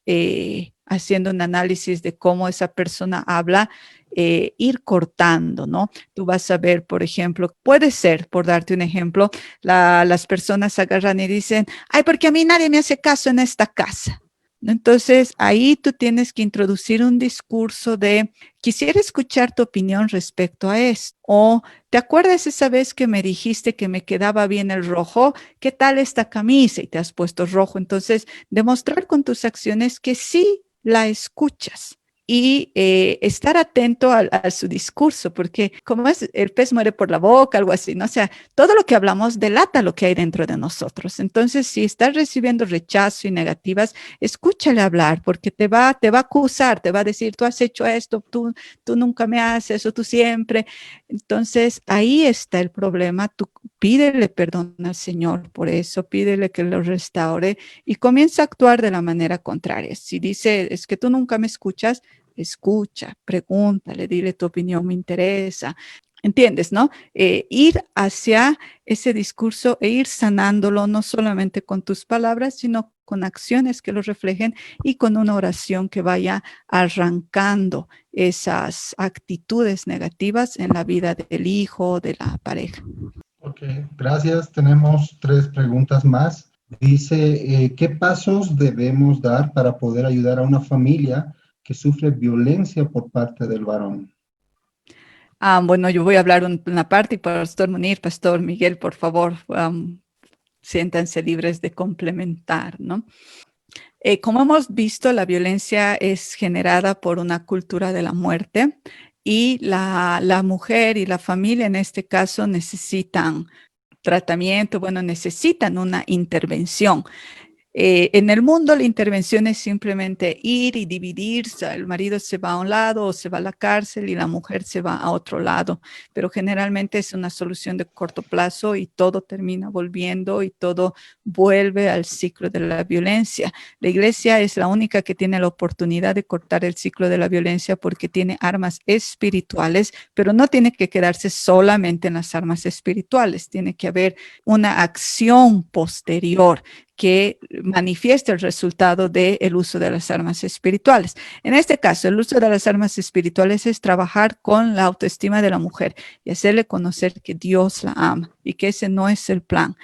haciendo un análisis de cómo esa persona habla, ir cortando, ¿no? Tú vas a ver, por ejemplo, puede ser, por darte un ejemplo, las personas agarran y dicen, ay, porque a mí nadie me hace caso en esta casa. Entonces, ahí tú tienes que introducir un discurso de, quisiera escuchar tu opinión respecto a esto. O, ¿te acuerdas esa vez que me dijiste que me quedaba bien el rojo? ¿Qué tal esta camisa? Y te has puesto rojo. Entonces, demostrar con tus acciones que sí la escuchas. Y estar atento a su discurso, porque como es, el pez muere por la boca, algo así, ¿no? O sea, todo lo que hablamos delata lo que hay dentro de nosotros. Entonces, si estás recibiendo rechazo y negativas, escúchale hablar, porque te va a acusar, te va a decir, tú has hecho esto, tú nunca me haces, o tú siempre. Entonces, ahí está el problema. Tú pídele perdón al Señor por eso, pídele que lo restaure y comienza a actuar de la manera contraria. Si dice, es que tú nunca me escuchas, escucha, pregúntale, dile tu opinión, me interesa. ¿Entiendes, no? Ir hacia ese discurso e ir sanándolo, no solamente con tus palabras, sino con acciones que lo reflejen y con una oración que vaya arrancando esas actitudes negativas en la vida del hijo, de la pareja. Ok, gracias. Tenemos 3 preguntas más. Dice, ¿qué pasos debemos dar para poder ayudar a una familia que sufre violencia por parte del varón? Bueno, yo voy a hablar una parte y Pastor Munir, Pastor Miguel, por favor, siéntanse libres de complementar, ¿no? Como hemos visto, la violencia es generada por una cultura de la muerte y la mujer y la familia en este caso necesitan tratamiento, bueno, necesitan una intervención. En el mundo la intervención es simplemente ir y dividirse. El marido se va a un lado o se va a la cárcel y la mujer se va a otro lado, pero generalmente es una solución de corto plazo y todo termina volviendo y todo vuelve al ciclo de la violencia. La iglesia es la única que tiene la oportunidad de cortar el ciclo de la violencia porque tiene armas espirituales, pero no tiene que quedarse solamente en las armas espirituales, tiene que haber una acción posterior que manifiesta el resultado del uso de las armas espirituales. En este caso, el uso de las armas espirituales es trabajar con la autoestima de la mujer y hacerle conocer que Dios la ama y que ese no es el plan.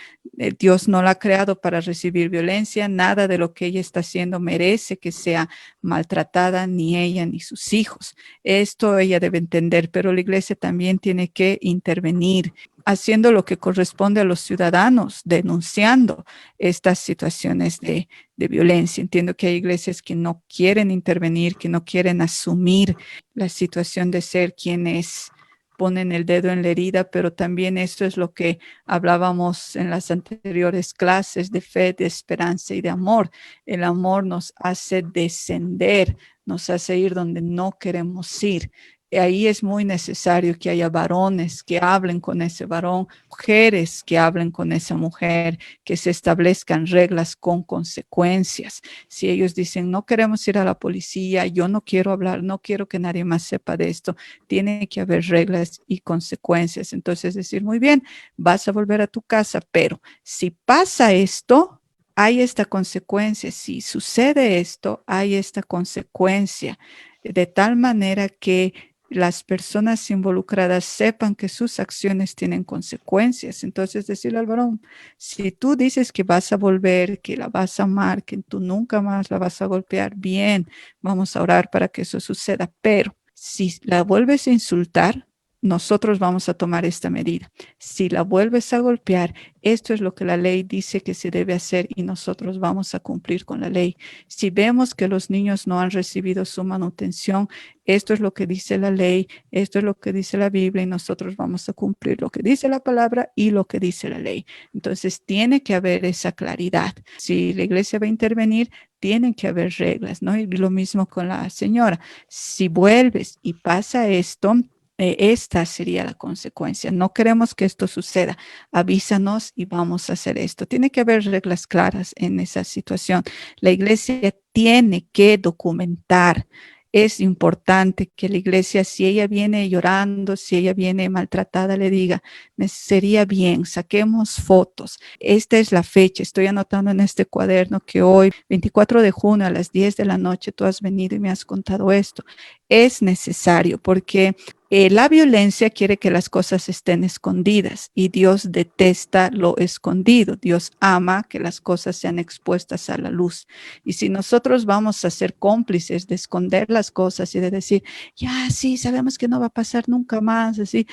Dios no la ha creado para recibir violencia, nada de lo que ella está haciendo merece que sea maltratada, ni ella ni sus hijos. Esto ella debe entender, pero la iglesia también tiene que intervenir haciendo lo que corresponde a los ciudadanos, denunciando estas situaciones de violencia. Entiendo que hay iglesias que no quieren intervenir, que no quieren asumir la situación de ser quienes ponen el dedo en la herida, pero también esto es lo que hablábamos en las anteriores clases de fe, de esperanza y de amor. El amor nos hace descender, nos hace ir donde no queremos ir. Ahí es muy necesario que haya varones que hablen con ese varón, mujeres que hablen con esa mujer, que se establezcan reglas con consecuencias. Si ellos dicen, no queremos ir a la policía, yo no quiero hablar, no quiero que nadie más sepa de esto, tiene que haber reglas y consecuencias. Entonces decir, muy bien, vas a volver a tu casa, pero si pasa esto, hay esta consecuencia. Si sucede esto, hay esta consecuencia, de tal manera que las personas involucradas sepan que sus acciones tienen consecuencias. Entonces, decirle al varón, si tú dices que vas a volver, que la vas a amar, que tú nunca más la vas a golpear, bien, vamos a orar para que eso suceda. Pero si la vuelves a insultar, nosotros vamos a tomar esta medida. Si la vuelves a golpear, esto es lo que la ley dice que se debe hacer y nosotros vamos a cumplir con la ley. Si vemos que los niños no han recibido su manutención, esto es lo que dice la ley, esto es lo que dice la Biblia y nosotros vamos a cumplir lo que dice la palabra y lo que dice la ley. Entonces tiene que haber esa claridad. Si la iglesia va a intervenir, tienen que haber reglas, ¿no? Y lo mismo con la señora. Si vuelves y pasa esto, esta sería la consecuencia. No queremos que esto suceda. Avísanos y vamos a hacer esto. Tiene que haber reglas claras en esa situación. La iglesia tiene que documentar. Es importante que la iglesia, si ella viene llorando, si ella viene maltratada, le diga, sería bien, saquemos fotos. Esta es la fecha. Estoy anotando en este cuaderno que hoy, 24 de junio a las 10 de la noche, tú has venido y me has contado esto. Es necesario porque la violencia quiere que las cosas estén escondidas y Dios detesta lo escondido. Dios ama que las cosas sean expuestas a la luz. Y si nosotros vamos a ser cómplices de esconder las cosas y de decir, ya sí, sabemos que no va a pasar nunca más, así,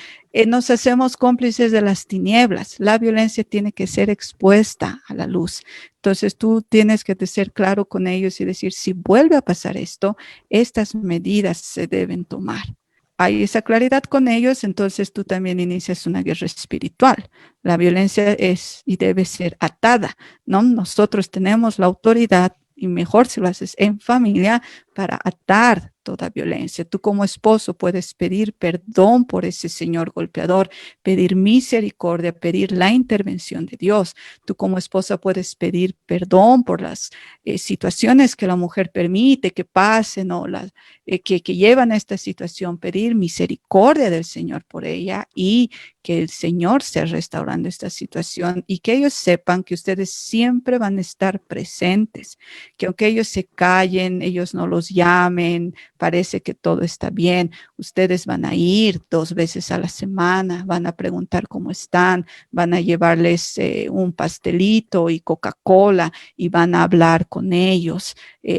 nos hacemos cómplices de las tinieblas. La violencia tiene que ser expuesta a la luz. Entonces tú tienes que ser claro con ellos y decir, si vuelve a pasar esto, estas medidas se deben tomar. Hay esa claridad con ellos, entonces tú también inicias una guerra espiritual. La violencia es y debe ser atada, ¿no? Nosotros tenemos la autoridad, y mejor si lo haces en familia, para atar toda violencia. Tú como esposo puedes pedir perdón por ese señor golpeador, pedir misericordia, pedir la intervención de Dios. Tú como esposa puedes pedir perdón por las situaciones que la mujer permite que pasen o las que llevan a esta situación, pedir misericordia del Señor por ella y que el Señor esté restaurando esta situación y que ellos sepan que ustedes siempre van a estar presentes, que aunque ellos se callen, ellos no los llamen, parece que todo está bien, ustedes van a ir 2 veces a la semana, van a preguntar cómo están, van a llevarles un pastelito y Coca-Cola y van a hablar con ellos.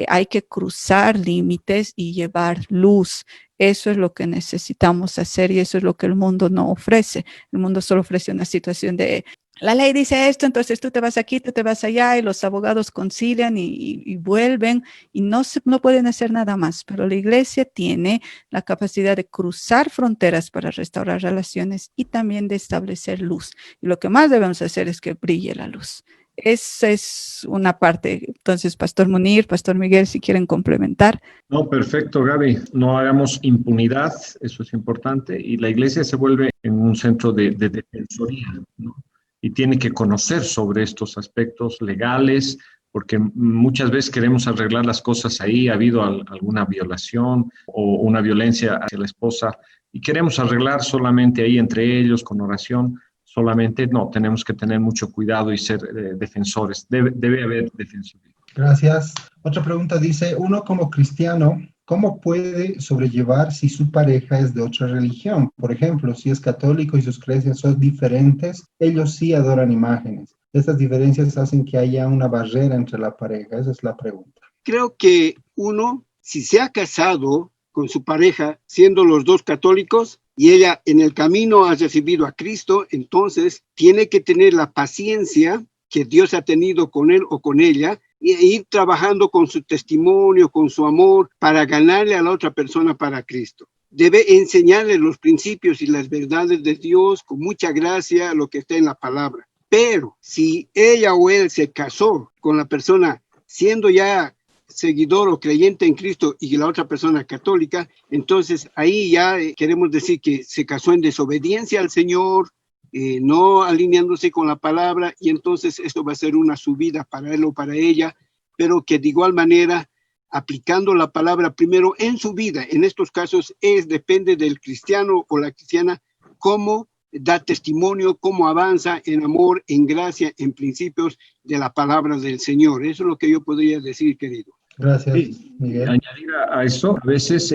Hay que cruzar límites y llevar luz. Eso es lo que necesitamos hacer y eso es lo que el mundo no ofrece. El mundo solo ofrece una situación de, la ley dice esto, entonces tú te vas aquí, tú te vas allá y los abogados concilian y vuelven y no pueden hacer nada más. Pero la iglesia tiene la capacidad de cruzar fronteras para restaurar relaciones y también de establecer luz. Y lo que más debemos hacer es que brille la luz. Esa es una parte. Entonces, Pastor Munir, Pastor Miguel, si quieren complementar. No, perfecto, Gaby. No hagamos impunidad, eso es importante. Y la iglesia se vuelve en un centro de defensoría, ¿no? Y tiene que conocer sobre estos aspectos legales, porque muchas veces queremos arreglar las cosas ahí, ha habido alguna violación o una violencia hacia la esposa, y queremos arreglar solamente ahí entre ellos con oración. Solamente no, tenemos que tener mucho cuidado y ser defensores. Debe haber defensoría. Gracias. Otra pregunta dice, uno como cristiano, ¿cómo puede sobrellevar si su pareja es de otra religión? Por ejemplo, si es católico y sus creencias son diferentes, ellos sí adoran imágenes. Estas diferencias hacen que haya una barrera entre la pareja. Esa es la pregunta. Creo que uno, si se ha casado con su pareja, siendo los dos católicos, y ella en el camino ha recibido a Cristo, entonces tiene que tener la paciencia que Dios ha tenido con él o con ella, e ir trabajando con su testimonio, con su amor, para ganarle a la otra persona para Cristo. Debe enseñarle los principios y las verdades de Dios con mucha gracia, lo que está en la palabra. Pero si ella o él se casó con la persona siendo ya seguidor o creyente en Cristo y la otra persona católica, entonces ahí ya queremos decir que se casó en desobediencia al Señor, no alineándose con la palabra, y entonces esto va a ser una subida para él o para ella, pero que de igual manera aplicando la palabra primero en su vida. En estos casos depende del cristiano o la cristiana cómo da testimonio cómo avanza en amor, en gracia, en principios de la palabra del Señor. Eso es lo que yo podría decir, querido. Gracias, Sí, Miguel. añadir a eso, a veces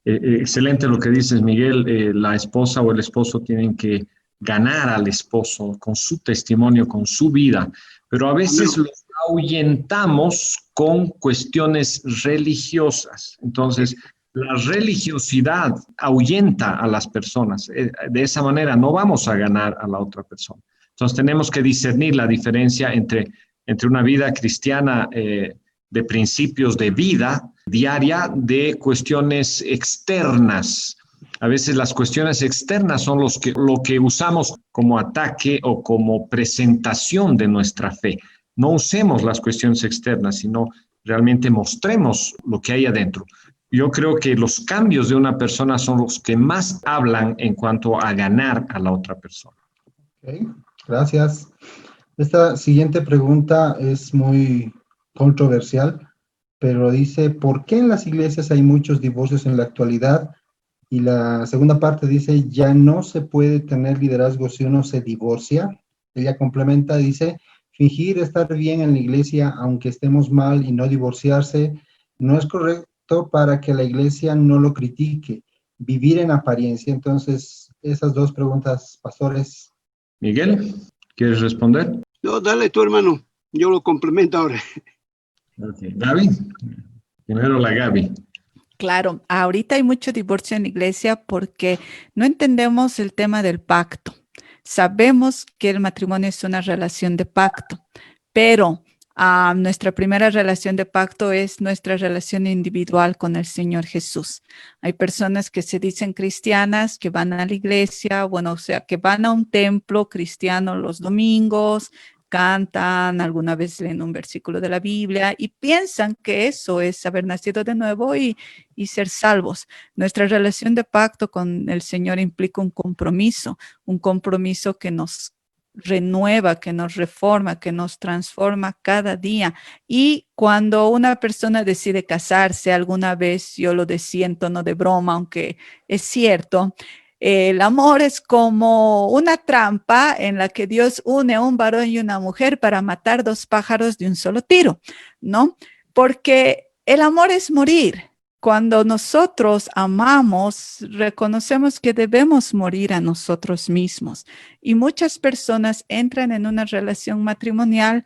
excelente lo que dices, Miguel, la esposa o el esposo tienen que ganar al esposo con su testimonio, con su vida, pero a veces Amén. los ahuyentamos con cuestiones religiosas. Entonces, la religiosidad ahuyenta a las personas. De esa manera no vamos a ganar a la otra persona. Entonces, tenemos que discernir la diferencia entre una vida cristiana de principios de vida diaria, de cuestiones externas. A veces las cuestiones externas son lo que usamos como ataque o como presentación de nuestra fe. No usemos las cuestiones externas, sino realmente mostremos lo que hay adentro. Yo creo que los cambios de una persona son los que más hablan en cuanto a ganar a la otra persona. Ok, gracias. Esta siguiente pregunta es muy controversial, pero dice, ¿por qué en las iglesias hay muchos divorcios en la actualidad? Y la segunda parte dice, ya no se puede tener liderazgo si uno se divorcia. Ella complementa, dice, fingir estar bien en la iglesia aunque estemos mal y no divorciarse no es correcto para que la iglesia no lo critique. Vivir en apariencia. Entonces, esas dos preguntas, pastores. Miguel, ¿quieres responder? No, dale tú, hermano. Yo lo complemento ahora. Okay. Gaby, primero la Gaby. Claro, ahorita hay mucho divorcio en la iglesia porque no entendemos el tema del pacto. Sabemos que el matrimonio es una relación de pacto, pero nuestra primera relación de pacto es nuestra relación individual con el Señor Jesús. Hay personas que se dicen cristianas, que van a la iglesia, bueno, o sea, que van a un templo cristiano los domingos, cantan, alguna vez leen un versículo de la Biblia y piensan que eso es haber nacido de nuevo y ser salvos. Nuestra relación de pacto con el Señor implica un compromiso que nos renueva, que nos reforma, que nos transforma cada día. Y cuando una persona decide casarse, alguna vez yo lo decía en tono de broma, aunque es cierto, el amor es como una trampa en la que Dios une a un varón y una mujer para matar dos pájaros de un solo tiro, ¿no? Porque el amor es morir. Cuando nosotros amamos, reconocemos que debemos morir a nosotros mismos. Y muchas personas entran en una relación matrimonial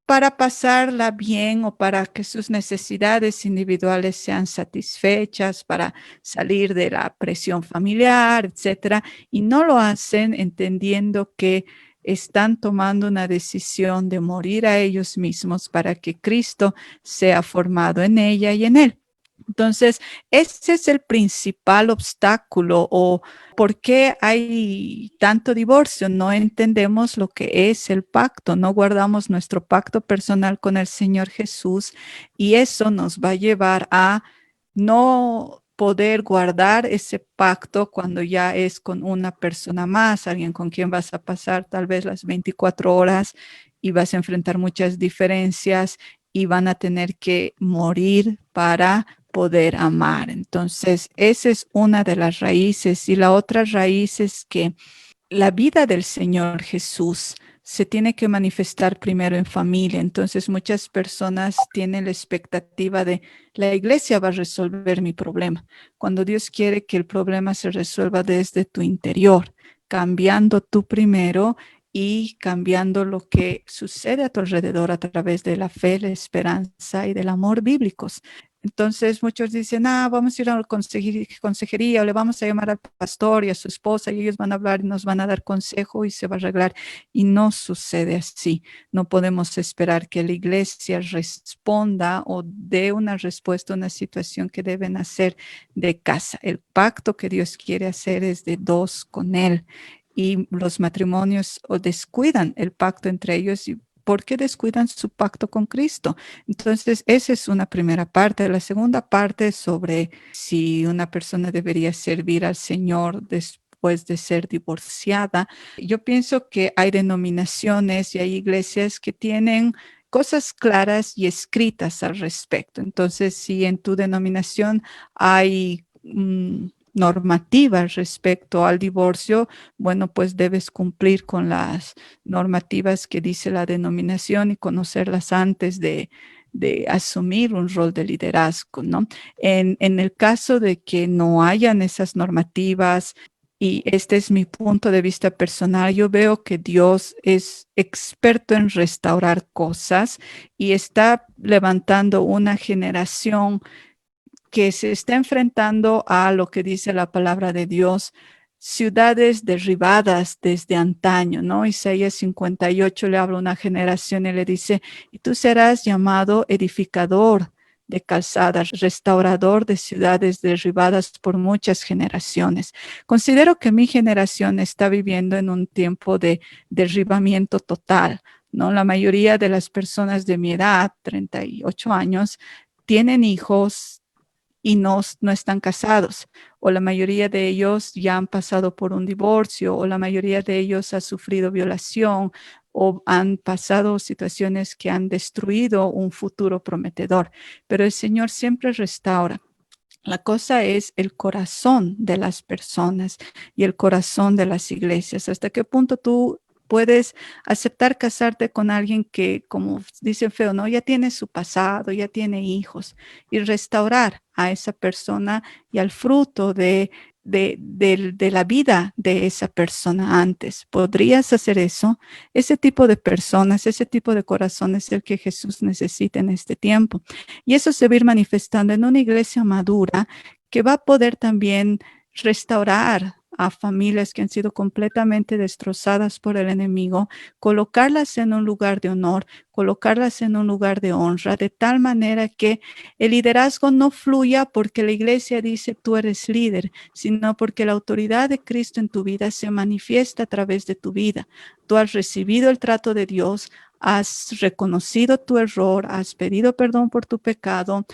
para pasarla bien o para que sus necesidades individuales sean satisfechas, para salir de la presión familiar, etcétera, y no lo hacen entendiendo que están tomando una decisión de morir a ellos mismos para que Cristo sea formado en ella y en él. Entonces, ese es el principal obstáculo o por qué hay tanto divorcio. No entendemos lo que es el pacto, no guardamos nuestro pacto personal con el Señor Jesús y eso nos va a llevar a no poder guardar ese pacto cuando ya es con una persona más, alguien con quien vas a pasar tal vez las 24 horas y vas a enfrentar muchas diferencias y van a tener que morir para poder amar. Entonces, esa es una de las raíces. Y la otra raíz es que la vida del Señor Jesús se tiene que manifestar primero en familia. Entonces, muchas personas tienen la expectativa de la iglesia va a resolver mi problema, cuando Dios quiere que el problema se resuelva desde tu interior, cambiando tú primero y cambiando lo que sucede a tu alrededor a través de la fe, la esperanza y del amor bíblicos. Entonces muchos dicen, vamos a ir a la consejería o le vamos a llamar al pastor y a su esposa y ellos van a hablar y nos van a dar consejo y se va a arreglar. Y no sucede así. No podemos esperar que la iglesia responda o dé una respuesta a una situación que deben hacer de casa. El pacto que Dios quiere hacer es de dos con Él. Y los matrimonios o descuidan el pacto entre ellos y ¿por qué descuidan su pacto con Cristo? Entonces, esa es una primera parte. La segunda parte es sobre si una persona debería servir al Señor después de ser divorciada. Yo pienso que hay denominaciones y hay iglesias que tienen cosas claras y escritas al respecto. Entonces, si en tu denominación hay normativas respecto al divorcio, bueno, pues debes cumplir con las normativas que dice la denominación y conocerlas antes de asumir un rol de liderazgo, ¿no? En el caso de que no hayan esas normativas, y este es mi punto de vista personal, yo veo que Dios es experto en restaurar cosas y está levantando una generación que se está enfrentando a lo que dice la palabra de Dios, ciudades derribadas desde antaño, ¿no? Isaías 58 le habla a una generación y le dice, y tú serás llamado edificador de calzadas, restaurador de ciudades derribadas por muchas generaciones. Considero que mi generación está viviendo en un tiempo de derribamiento total, ¿no? La mayoría de las personas de mi edad, 38 años, tienen hijos y no están casados, o la mayoría de ellos ya han pasado por un divorcio, o la mayoría de ellos ha sufrido violación, o han pasado situaciones que han destruido un futuro prometedor. Pero el Señor siempre restaura. La cosa es el corazón de las personas y el corazón de las iglesias. ¿Hasta qué punto tú puedes aceptar casarte con alguien que, como dicen feo, ¿no? Ya tiene su pasado, ya tiene hijos, y restaurar a esa persona y al fruto de la vida de esa persona antes? ¿Podrías hacer eso? Ese tipo de personas, ese tipo de corazón es el que Jesús necesita en este tiempo. Y eso se va a ir manifestando en una iglesia madura que va a poder también restaurar a familias que han sido completamente destrozadas por el enemigo, colocarlas en un lugar de honor, colocarlas en un lugar de honra, de tal manera que el liderazgo no fluya porque la iglesia dice tú eres líder, sino porque la autoridad de Cristo en tu vida se manifiesta a través de tu vida. Tú has recibido el trato de Dios, has reconocido tu error, has pedido perdón por tu pecado,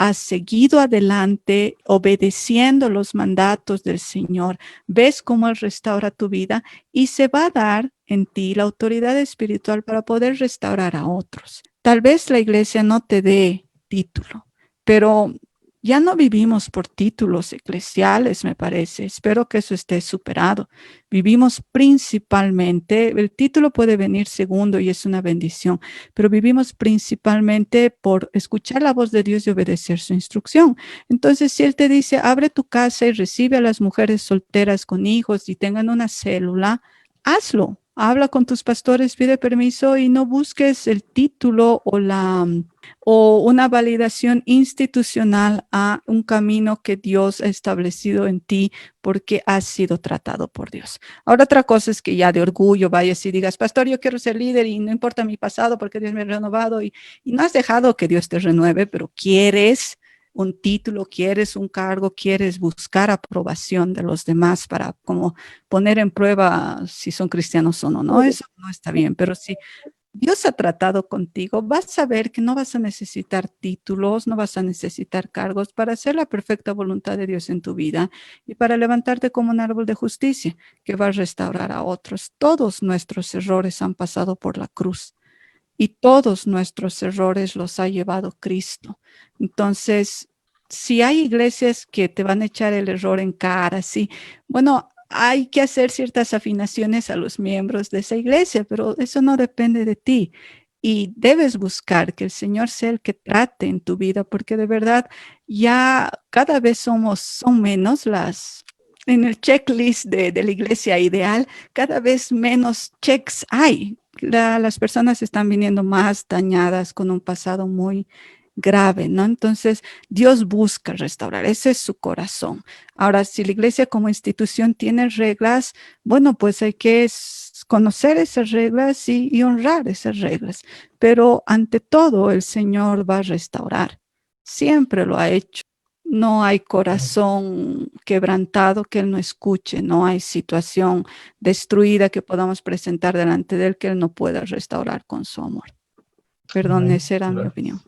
has seguido adelante obedeciendo los mandatos del Señor, ves cómo Él restaura tu vida y se va a dar en ti la autoridad espiritual para poder restaurar a otros. Tal vez la iglesia no te dé título, pero ya no vivimos por títulos eclesiales, me parece. Espero que eso esté superado. Vivimos principalmente, el título puede venir segundo y es una bendición, pero vivimos principalmente por escuchar la voz de Dios y obedecer su instrucción. Entonces, si Él te dice, abre tu casa y recibe a las mujeres solteras con hijos y tengan una célula, hazlo. Habla con tus pastores, pide permiso y no busques el título o una validación institucional a un camino que Dios ha establecido en ti porque has sido tratado por Dios. Ahora, otra cosa es que ya de orgullo vayas y digas, pastor, yo quiero ser líder y no importa mi pasado porque Dios me ha renovado y no has dejado que Dios te renueve, pero quieres un título, quieres un cargo, quieres buscar aprobación de los demás para como poner en prueba si son cristianos o no, ¿no? Eso no está bien, pero si Dios ha tratado contigo, vas a ver que no vas a necesitar títulos, no vas a necesitar cargos para hacer la perfecta voluntad de Dios en tu vida y para levantarte como un árbol de justicia que va a restaurar a otros. Todos nuestros errores han pasado por la cruz y todos nuestros errores los ha llevado Cristo. Entonces, si hay iglesias que te van a echar el error en cara, sí, bueno, hay que hacer ciertas afinaciones a los miembros de esa iglesia, pero eso no depende de ti. Y debes buscar que el Señor sea el que trate en tu vida, porque de verdad ya cada vez son menos en el checklist de la iglesia ideal, cada vez menos checks hay. Las personas están viniendo más dañadas con un pasado muy grave, ¿no? Entonces, Dios busca restaurar, ese es su corazón. Ahora, si la iglesia como institución tiene reglas, bueno, pues hay que conocer esas reglas y honrar esas reglas. Pero ante todo, el Señor va a restaurar. Siempre lo ha hecho. No hay corazón quebrantado que Él no escuche, no hay situación destruida que podamos presentar delante de Él que Él no pueda restaurar con su amor. Perdón, esa era mi opinión.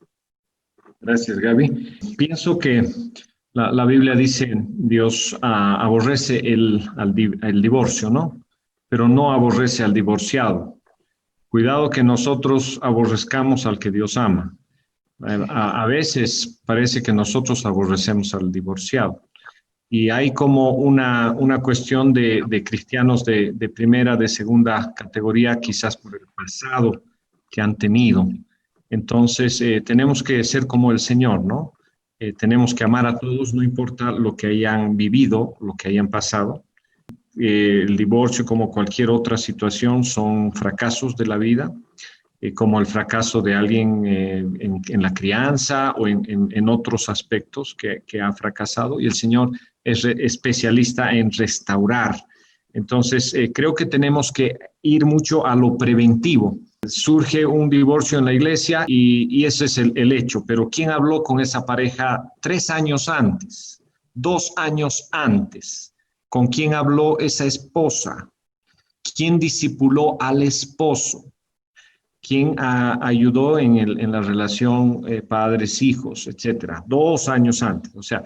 Gracias, Gaby. Pienso que la Biblia dice, Dios aborrece el divorcio, ¿no? Pero no aborrece al divorciado. Cuidado que nosotros aborrezcamos al que Dios ama. A veces parece que nosotros aborrecemos al divorciado. Y hay como una cuestión de cristianos de primera, de segunda categoría, quizás por el pasado que han tenido. Entonces, tenemos que ser como el Señor, ¿no? Tenemos que amar a todos, no importa lo que hayan vivido, lo que hayan pasado. El divorcio, como cualquier otra situación, son fracasos de la vida, como el fracaso de alguien en la crianza o en otros aspectos que ha fracasado. Y el Señor es especialista en restaurar. Entonces, creo que tenemos que ir mucho a lo preventivo. Surge un divorcio en la iglesia y ese es el hecho. Pero ¿quién habló con esa pareja 3 años antes, 2 años antes? ¿Con quién habló esa esposa? ¿Quién discipuló al esposo? ¿Quién ayudó en la relación padres-hijos, etcétera? 2 años antes. O sea,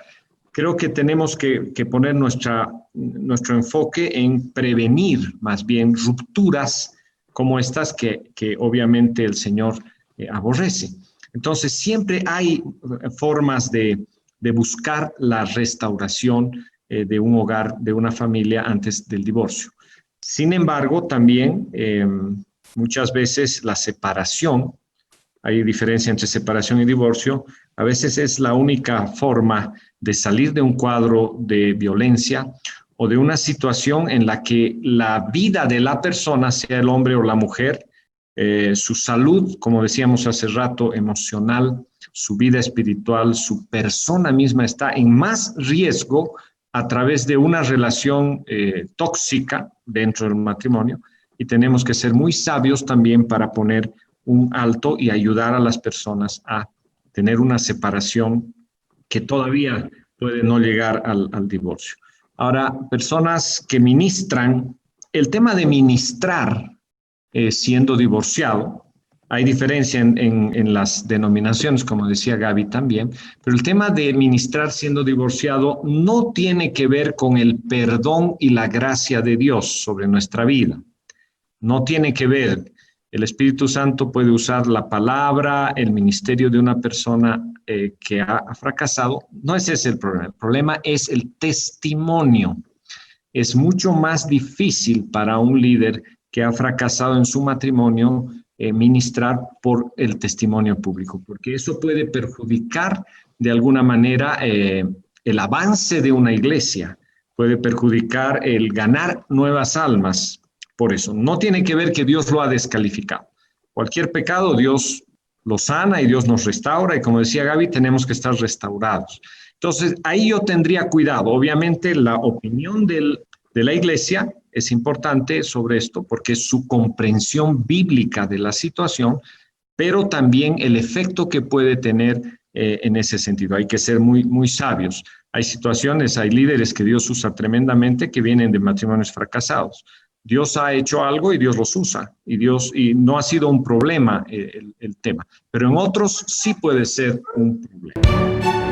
creo que tenemos que poner nuestro enfoque en prevenir más bien rupturas como estas que obviamente el Señor aborrece. Entonces, siempre hay formas de buscar la restauración de un hogar, de una familia antes del divorcio. Sin embargo, también muchas veces la separación, hay diferencia entre separación y divorcio, a veces es la única forma de salir de un cuadro de violencia o de una situación en la que la vida de la persona, sea el hombre o la mujer, su salud, como decíamos hace rato, emocional, su vida espiritual, su persona misma está en más riesgo a través de una relación tóxica dentro del matrimonio, y tenemos que ser muy sabios también para poner un alto y ayudar a las personas a tener una separación que todavía puede no llegar al divorcio. Ahora, personas que ministran, el tema de ministrar siendo divorciado, hay diferencia en las denominaciones, como decía Gaby también, pero el tema de ministrar siendo divorciado no tiene que ver con el perdón y la gracia de Dios sobre nuestra vida. No tiene que ver. El Espíritu Santo puede usar la palabra, el ministerio de una persona que ha fracasado. No es ese el problema. El problema es el testimonio. Es mucho más difícil para un líder que ha fracasado en su matrimonio ministrar por el testimonio público, porque eso puede perjudicar de alguna manera el avance de una iglesia, puede perjudicar el ganar nuevas almas. Por eso, no tiene que ver que Dios lo ha descalificado. Cualquier pecado, Dios lo sana y Dios nos restaura. Y como decía Gaby, tenemos que estar restaurados. Entonces, ahí yo tendría cuidado. Obviamente, la opinión de la iglesia es importante sobre esto porque es su comprensión bíblica de la situación, pero también el efecto que puede tener en ese sentido. Hay que ser muy, muy sabios. Hay situaciones, hay líderes que Dios usa tremendamente que vienen de matrimonios fracasados. Dios ha hecho algo y Dios los usa, y no ha sido un problema el tema, pero en otros sí puede ser un problema.